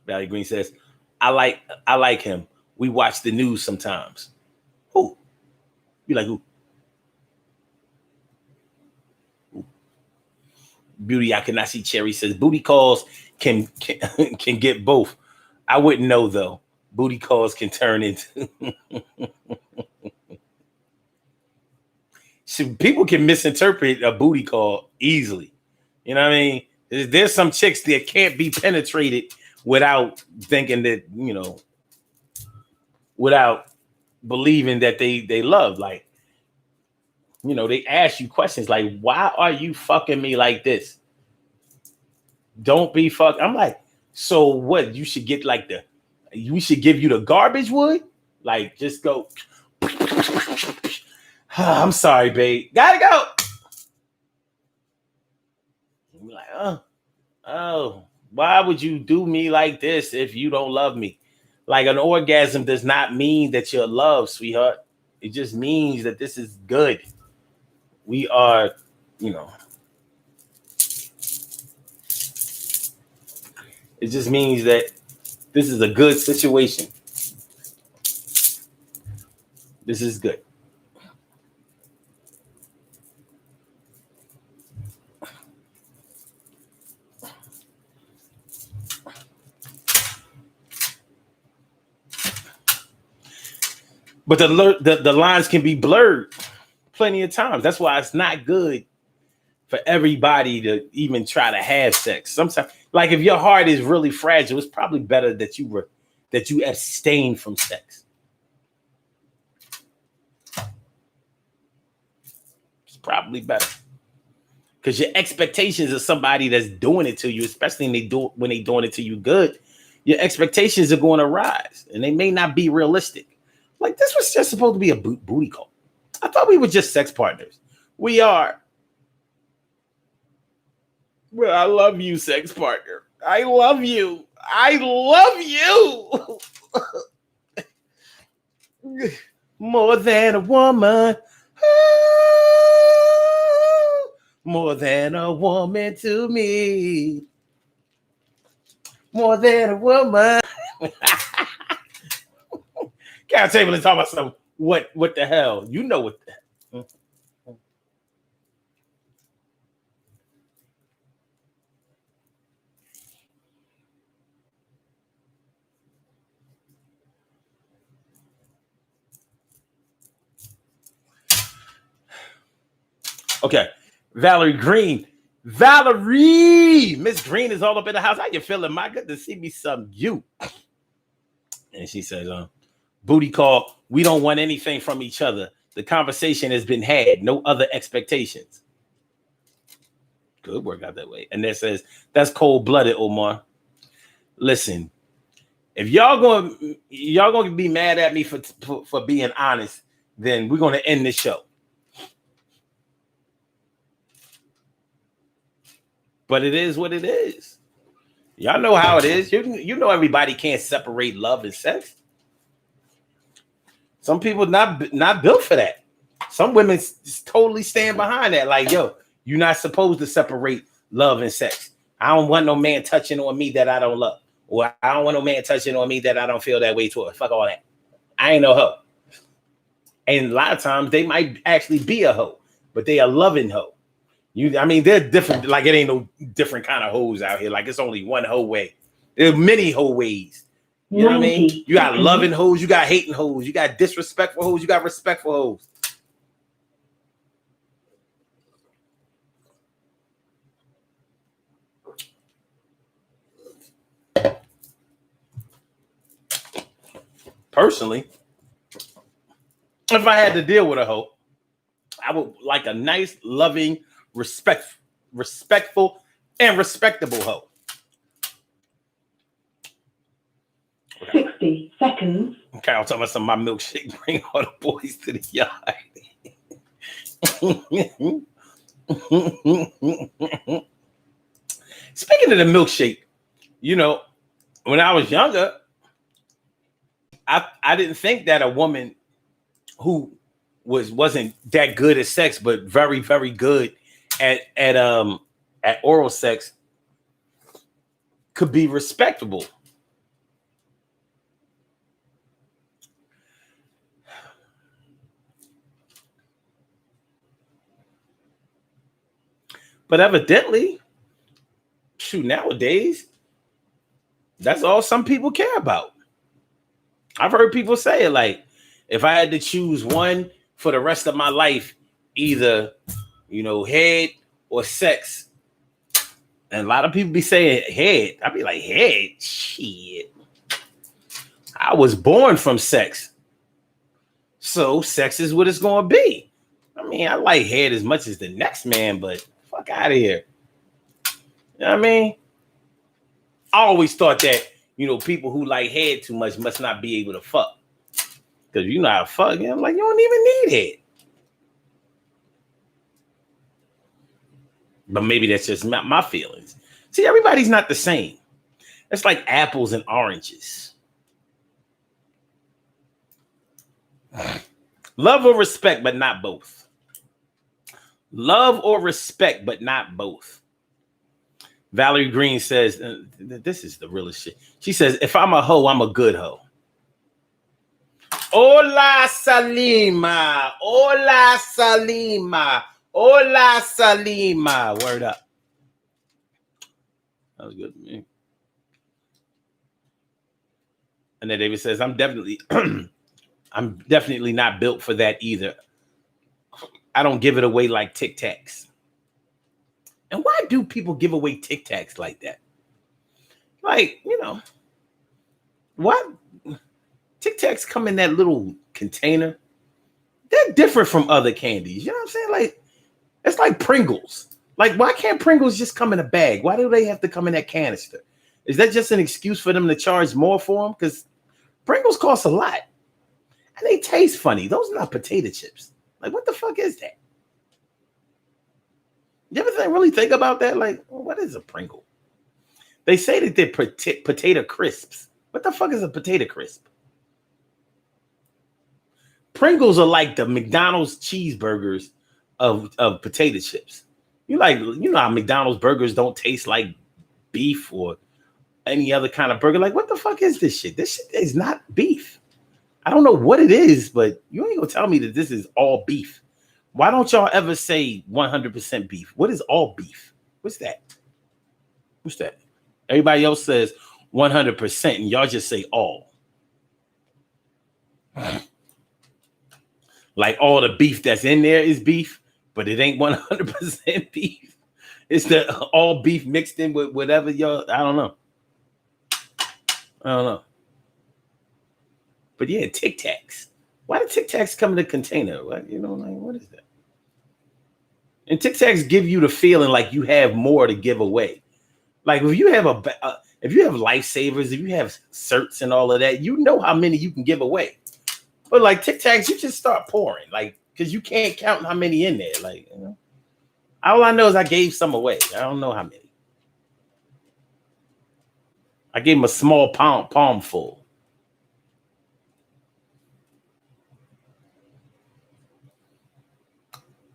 Valley Green says, I like him. We watch the news sometimes. Who? You like who? Beauty, I cannot see Cherry says booty calls can get both. I wouldn't know though. Booty calls can turn into people can misinterpret a booty call easily. You know what I mean? There's some chicks that can't be penetrated without thinking that, you know, without believing that they love. Like, you know, they ask you questions like, why are you fucking me like this? Don't be fucked. I'm like, so what? You should get like we should give you the garbage wood? Like, just go. I'm sorry, babe. Gotta go. I'm like, oh, why would you do me like this if you don't love me? Like, an orgasm does not mean that you're loved, sweetheart. It just means that this is good. We are, you know, it just means that this is a good situation. This is good. But the lines can be blurred plenty of times. That's why it's not good for everybody to even try to have sex. Sometimes, like if your heart is really fragile, it's probably better that you abstain from sex. It's probably better because your expectations of somebody that's doing it to you, especially when they doing it to you good, your expectations are going to rise, and they may not be realistic. Like, this was just supposed to be a booty call. I thought we were just sex partners. We are. Well, I love you, sex partner. I love you. I love you. More than a woman. More than a woman to me. More than a woman. Can't table and talk about some what the hell? You know what the hell. Okay. Valerie Green. Valerie! Miss Green is all up in the house. How you feeling? My good to see me some you. And she says, booty call, we don't want anything from each other. The conversation has been had. No other expectations. Good work out that way. And that says, that's cold-blooded, Omar. Listen, if y'all gonna be mad at me for being honest, then we're gonna end this show. But it is what it is. Y'all know how it is. You know everybody can't separate love and sex. Some people not built for that. Some women just totally stand behind that. Like, yo, you're not supposed to separate love and sex. I don't want no man touching on me that I don't love. Or I don't want no man touching on me that I don't feel that way toward. Fuck all that. I ain't no hoe. And a lot of times they might actually be a hoe, but they a loving hoe. I mean, they're different. Like, it ain't no different kind of hoes out here. Like, it's only one hoe way. There are many hoe ways. You know what I mean? You got loving hoes, you got hating hoes, you got disrespectful hoes, you got respectful hoes. Personally, if I had to deal with a hoe, I would like a nice, loving, respectful, and respectable hoe. 60 seconds. Okay, I'm talking about some of my milkshake. Bring all the boys to the yard. Speaking of the milkshake, you know, when I was younger, I didn't think that a woman who wasn't that good at sex, but very, very good at oral sex could be respectable. But evidently, shoot, nowadays, that's all some people care about. I've heard people say it like, if I had to choose one for the rest of my life, either, head or sex. And a lot of people be saying head. I'd be like, head? Shit. I was born from sex. So sex is what it's going to be. I mean, I like head as much as the next man, but fuck out of here. You know what I mean? I always thought that, people who like head too much must not be able to fuck. Because you know how to fuck. I'm like, you don't even need head. But maybe that's just my feelings. See, everybody's not the same. It's like apples and oranges. Love or respect, but not both. Love or respect, but not both. Valerie Green says, this is the realest shit. She says, if I'm a hoe, I'm a good hoe. Hola, Salima. Hola, Salima. Hola, Salima. Word up. That was good to me. And then David says, I'm definitely not built for that either. I don't give it away like Tic Tacs. And why do people give away Tic Tacs like that? Like, what? Tic Tacs come in that little container. They're different from other candies. You know what I'm saying? Like, it's like Pringles. Like, why can't Pringles just come in a bag? Why do they have to come in that canister? Is that just an excuse for them to charge more for them? Because Pringles cost a lot. And they taste funny. Those are not potato chips. Like, what the fuck is that? You ever really think about that? Like, what is a Pringle? They say that they're potato crisps. What the fuck is a potato crisp? Pringles are like the McDonald's cheeseburgers of potato chips. You know how McDonald's burgers don't taste like beef or any other kind of burger. Like, what the fuck is this shit? This shit is not beef. I don't know what it is, but you ain't gonna tell me that this is all beef. Why don't y'all ever say 100% beef? What is all beef? What's that? What's that? Everybody else says 100% and y'all just say all. Like all the beef that's in there is beef, but it ain't 100% beef. It's the all beef mixed in with whatever y'all, I don't know. But yeah, Tic Tacs. Why do Tic Tacs come in a container? What is that? And Tic Tacs give you the feeling like you have more to give away. Like if you have lifesavers, if you have certs and all of that, you know how many you can give away. But like Tic Tacs, you just start pouring, like because you can't count how many in there. Like all I know is I gave some away. I don't know how many. I gave him a small palm full.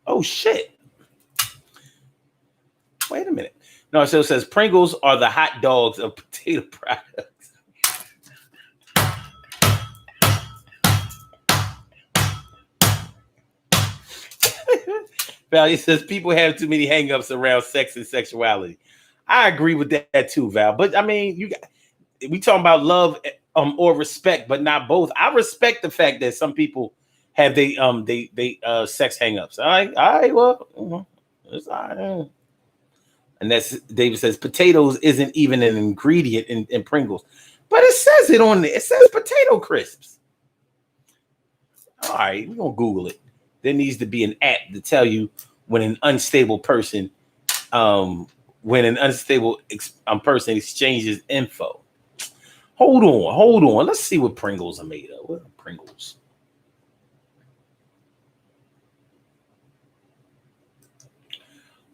Oh shit. Wait a minute. No, it still says Pringles are the hot dogs of potato products. Val, says people have too many hangups around sex and sexuality. I agree with that too, Val. But I mean, we talking about love or respect, but not both. I respect the fact that some people have they sex hangups. All right, well, it's all right. And that's David says potatoes isn't even an ingredient in Pringles, but it says it on there. It says potato crisps. All right, we're gonna Google it. There needs to be an app to tell you when an unstable person exchanges info. Hold on. Let's see what Pringles are made of. What are Pringles?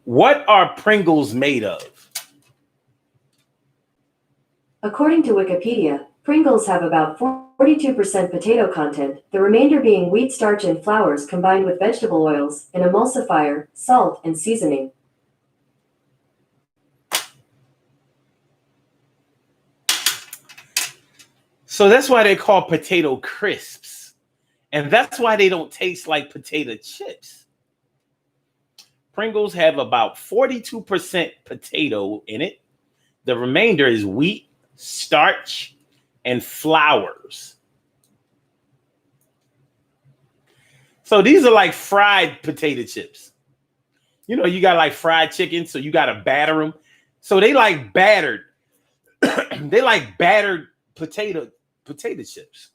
What are Pringles made of? According to Wikipedia, Pringles have about 42% potato content, the remainder being wheat starch and flours combined with vegetable oils, an emulsifier, salt, and seasoning. So that's why they're called potato crisps. And that's why they don't taste like potato chips. Pringles have about 42% potato in it. The remainder is wheat, starch, and flours. So these are like fried potato chips. You know, you got like fried chicken, so you got to batter them. So they like battered. They like battered potato chips.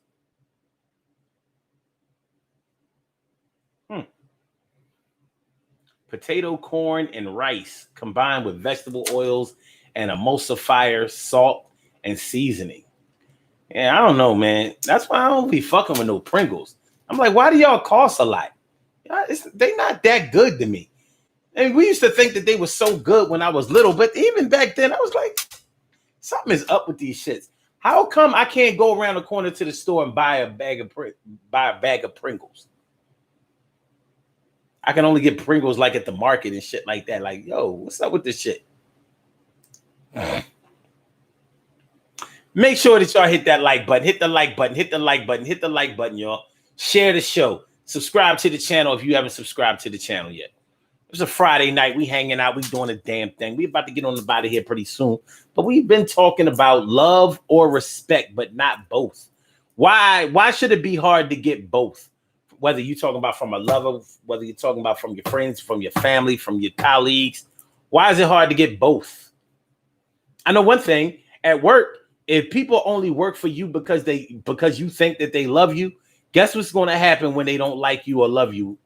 Potato, corn, and rice combined with vegetable oils and emulsifier, salt, and seasoning. And I don't know, man. That's why I don't be fucking with no Pringles. I'm like, why do y'all cost a lot? They not that good to me. And we used to think that they were so good when I was little, but even back then, I was like, something is up with these shits. How come I can't go around the corner to the store and buy a bag of Pringles? I can only get Pringles like at the market and shit like that. Like, yo, what's up with this shit? Make sure that y'all hit that like button. Hit the like button. Hit the like button. Hit the like button, y'all. Share the show. Subscribe to the channel if you haven't subscribed to the channel yet. It's a Friday night. We hanging out. We doing a damn thing. We about to get on the body here pretty soon. But we've been talking about love or respect, but not both. Why should it be hard to get both? Whether you're talking about from a lover, whether you're talking about from your friends, from your family, from your colleagues. Why is it hard to get both? I know one thing. At work, if people only work for you because you think that they love you, guess what's going to happen when they don't like you or love you?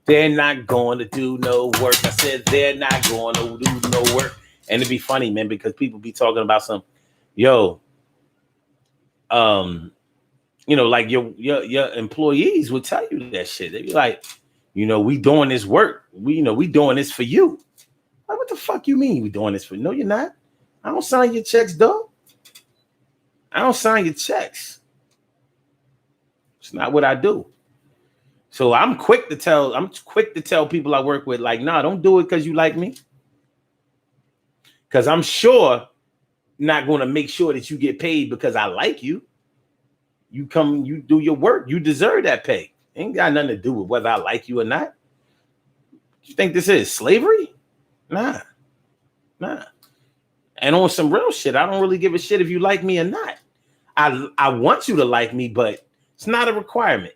They're not going to do no work. I said they're not going to do no work. And it'd be funny, man, because people be talking about some, like your employees will tell you that shit. They be like, we doing this work. We doing this for you. Like, what the fuck you mean we doing this for? No, you're not. I don't sign your checks, dog. I don't sign your checks. It's not what I do. So I'm quick to tell people I work with, like, nah, don't do it because you like me. Because I'm sure not going to make sure that you get paid because I like you. You come, you do your work. You deserve that pay. Ain't got nothing to do with whether I like you or not. You think this is slavery? Nah. And on some real shit, I don't really give a shit if you like me or not. I want you to like me, but it's not a requirement.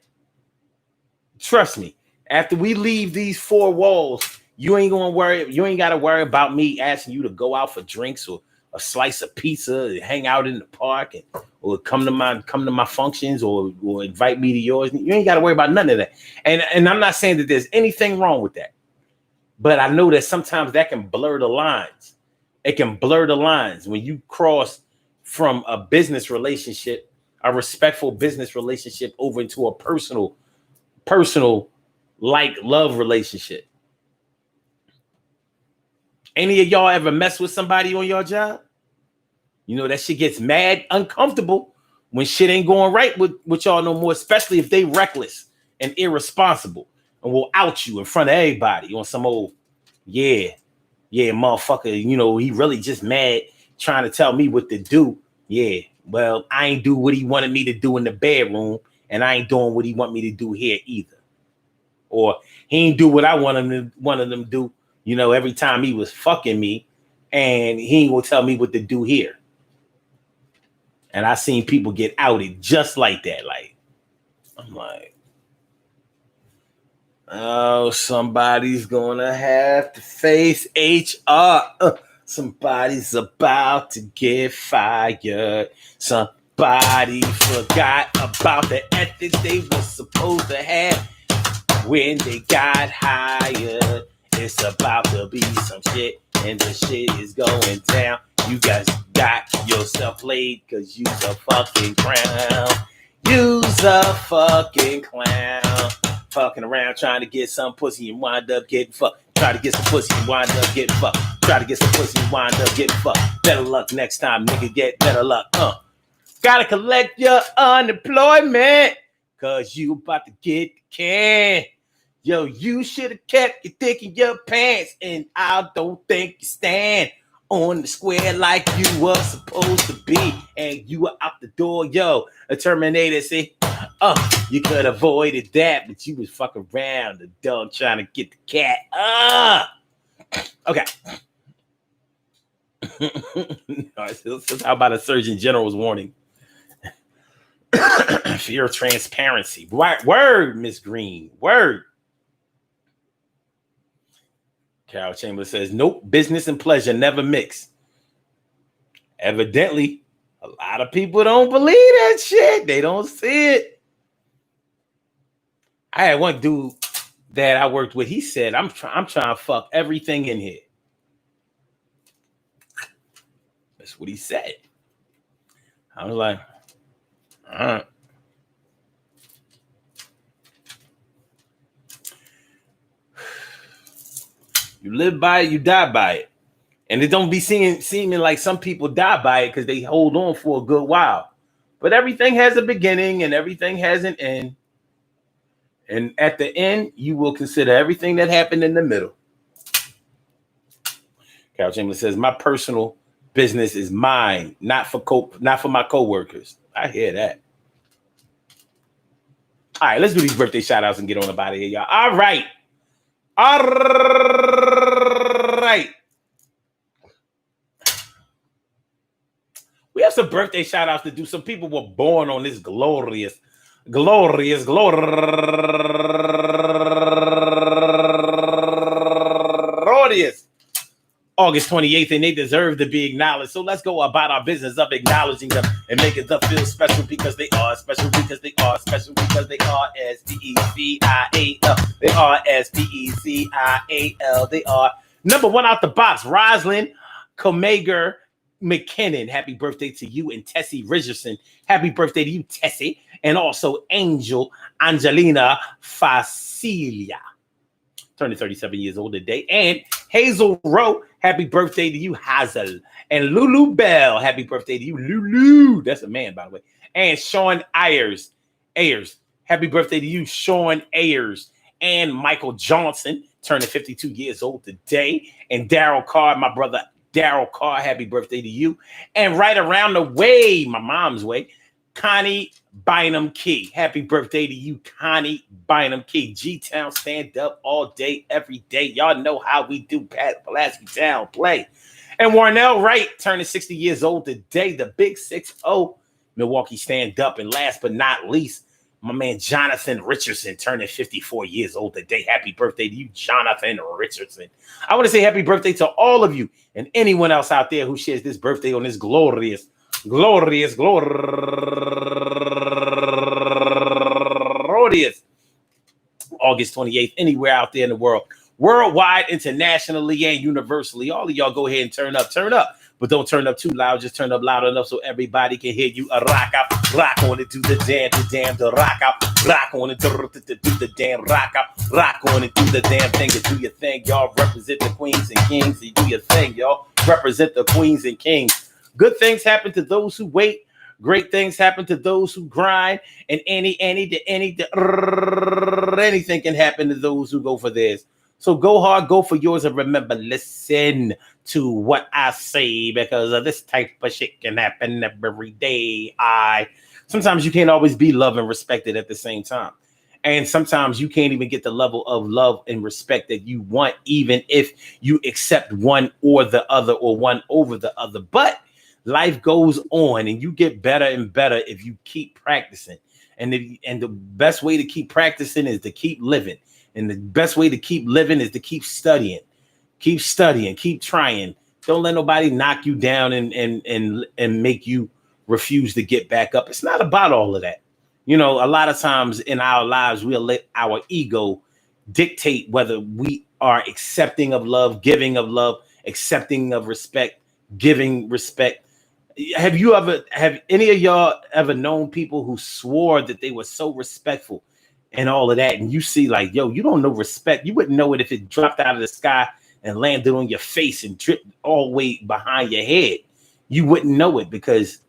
Trust me. After we leave these four walls, you ain't got to worry about me asking you to go out for drinks or a slice of pizza, hang out in the park, or come to my functions, or invite me to yours. You ain't got to worry about none of that. And I'm not saying that there's anything wrong with that, but I know that sometimes that can blur the lines. It can blur the lines when you cross from a business relationship, a respectful business relationship, over into a personal like love relationship. Any of y'all ever mess with somebody on your job? That shit gets mad uncomfortable when shit ain't going right with y'all no more, especially if they reckless and irresponsible and will out you in front of everybody on some old, motherfucker, he really just mad trying to tell me what to do. Yeah, well, I ain't do what he wanted me to do in the bedroom, and I ain't doing what he want me to do here either. Or he ain't do what I wanted them to do, every time he was fucking me, and he ain't gonna tell me what to do here. And I seen people get outed just like that. Like, I'm like, oh, somebody's gonna have to face HR. Somebody's about to get fired. Somebody forgot about the ethics they were supposed to have when they got hired. It's about to be some shit, and the shit is going down. You guys got yourself played because you's a fucking clown. You's a fucking clown. Fucking around trying to get some pussy and wind up getting fucked. Try to get some pussy and wind up getting fucked. Try to get some pussy and wind up getting fucked. Better luck next time, nigga. Get better luck. Gotta collect your unemployment, cause you about to get the can. Yo, you should have kept your dick in your pants, and I don't think you stand on the square like you were supposed to be, and you were out the door. Yo, a Terminator, see? You could have avoided that, but you was fucking around the dog trying to get the cat. Okay. All right, so how about a Surgeon General's warning? Fear of transparency. Word, Miss Green. Word. Carol Chambers says, nope, business and pleasure never mix. Evidently, a lot of people don't believe that shit. They don't see it. I had one dude that I worked with. He said, I'm trying to fuck everything in here. That's what he said. I was like, all right. You live by it, you die by it. And it don't be seeming like some people die by it because they hold on for a good while. But everything has a beginning and everything has an end. And at the end, you will consider everything that happened in the middle. Carol Chamberlain says, my personal business is mine, not for my coworkers. I hear that. All right, let's do these birthday shout outs and get on about it here, y'all. All right. We have some birthday shout outs to do. Some people were born on this glorious August 28th, and they deserve to be acknowledged. So let's go about our business of acknowledging them and making them feel special because they are special because they are special because they are SPECIAL. They are SPECIAL. They are number one out the box. Roslyn Comager McKinnon, happy birthday to you, and Tessie Richardson, happy birthday to you, Tessie, and also Angel Angelina Facilia, turning 37 years old today, and Hazel Rowe, happy birthday to you, Hazel, and Lulu Bell, happy birthday to you, Lulu, that's a man, by the way, and Sean Ayers, happy birthday to you, Sean Ayers, and Michael Johnson, turning 52 years old today, and Daryl Carr, my brother Daryl Carr, happy birthday to you. And right around the way, my mom's way, Connie Bynum Key, happy birthday to you, Connie Bynum Key. G-Town, stand up all day, every day. Y'all know how we do Pat Pulaski Town play. And Warnell Wright, turning 60 years old today, the big 6-0, Milwaukee stand up. And last but not least, my man Jonathan Richardson, turning 54 years old today. Happy birthday to you, Jonathan Richardson. I want to say happy birthday to all of you and anyone else out there who shares this birthday on this glorious August 28th, anywhere out there in the world. Worldwide, internationally, and universally. All of y'all go ahead and turn up. But don't turn up too loud. Just turn up loud enough so everybody can hear you. Rock out, rock on it, do the damn, the rock out, rock on it, do the damn, rock out, rock on it, do the damn thing, and do your thing, y'all. Represent the queens and kings, and do your thing, y'all. Represent the queens and kings. Good things happen to those who wait. Great things happen to those who grind, and anything can happen to those who go for theirs. So go hard, go for yours, and remember, listen to what I say because this type of shit can happen every day. Sometimes you can't always be loved and respected at the same time. And sometimes you can't even get the level of love and respect that you want, even if you accept one or the other or one over the other. But life goes on and you get better and better if you keep practicing. And the best way to keep practicing is to keep living. And the best way to keep living is to keep studying. Keep studying, keep trying. Don't let nobody knock you down and make you refuse to get back up. It's not about all of that. You know, a lot of times in our lives, we'll let our ego dictate whether we are accepting of love, giving of love, accepting of respect, giving respect. Have any of y'all ever known people who swore that they were so respectful and all of that? And you see like, yo, you don't know respect. You wouldn't know it if it dropped out of the sky and landed on your face and dripped all the way behind your head. You wouldn't know it because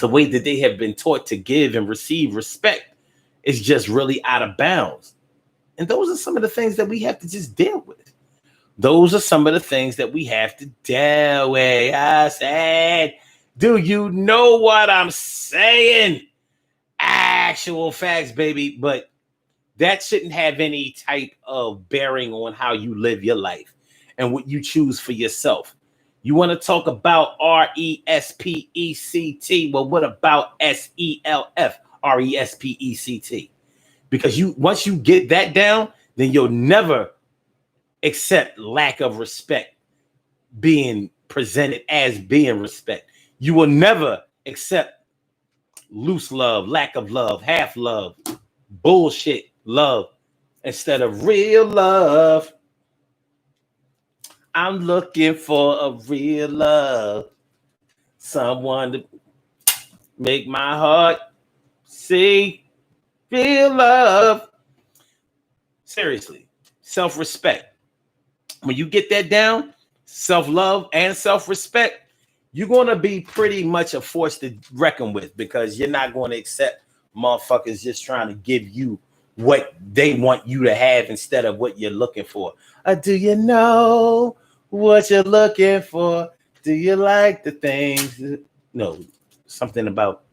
the way that they have been taught to give and receive respect is just really out of bounds. And those are some of the things that we have to just deal with. Those are some of the things that we have to deal with. I said, do you know what I'm saying? Actual facts, baby. But that shouldn't have any type of bearing on how you live your life and what you choose for yourself. You want to talk about RESPECT? Well, what about SELF? RESPECT? Because once you get that down, then you'll never accept lack of respect being presented as being respect. You will never accept loose love, lack of love, half love, bullshit love instead of real love. I'm looking for a real love, someone to make my heart see real love. Seriously, self-respect. When you get that down, self-love and self-respect, you're going to be pretty much a force to reckon with, because you're not going to accept motherfuckers just trying to give you what they want you to have instead of what you're looking for. Do you know what you're looking for? Do you like the things? No, something about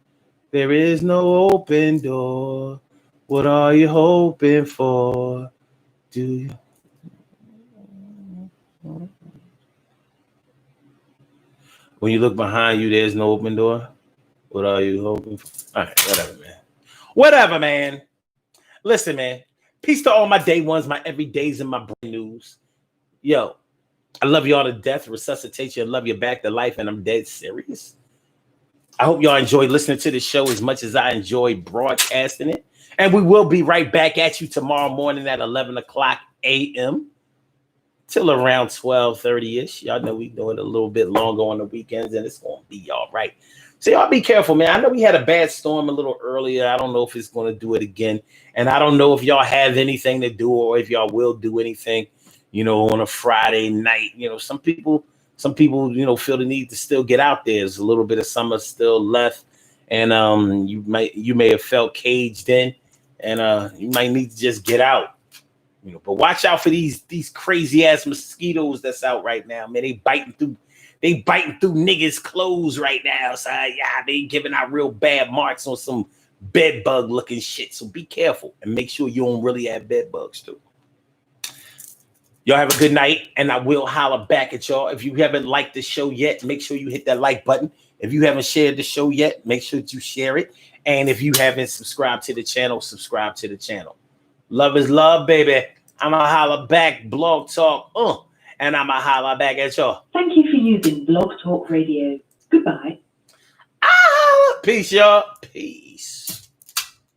there is no open door. What are you hoping for? Do you? When you look behind you, there's no open door. What are you hoping for? All right, whatever, man. Whatever, man. Listen, man. Peace to all my day ones, my everydays, and my brain news. Yo, I love y'all to death. Resuscitate you and love you back to life, and I'm dead serious. I hope y'all enjoy listening to the show as much as I enjoy broadcasting it. And we will be right back at you tomorrow morning at 11 o'clock a.m. till around 12:30-ish. Y'all know we do it a little bit longer on the weekends, and it's going to be all right. So y'all be careful, man. I know we had a bad storm a little earlier. I don't know if it's going to do it again. And I don't know if y'all have anything to do or if y'all will do anything, on a Friday night. Some people, feel the need to still get out there. There's a little bit of summer still left. And you may have felt caged in, and you might need to just get out. But watch out for these crazy ass mosquitoes that's out right now, man. They biting through niggas' clothes right now. So yeah, they giving out real bad marks on some bed bug looking shit. So be careful and make sure you don't really have bed bugs too. Y'all have a good night, and I will holler back at y'all. If you haven't liked the show yet, make sure you hit that like button. If you haven't shared the show yet, make sure that you share it. And if you haven't subscribed to the channel, subscribe to the channel. Love is love, baby. I'ma holler back, Blog Talk, and I'ma holler back at y'all. Thank you for using Blog Talk Radio. Goodbye. Peace, y'all. Peace.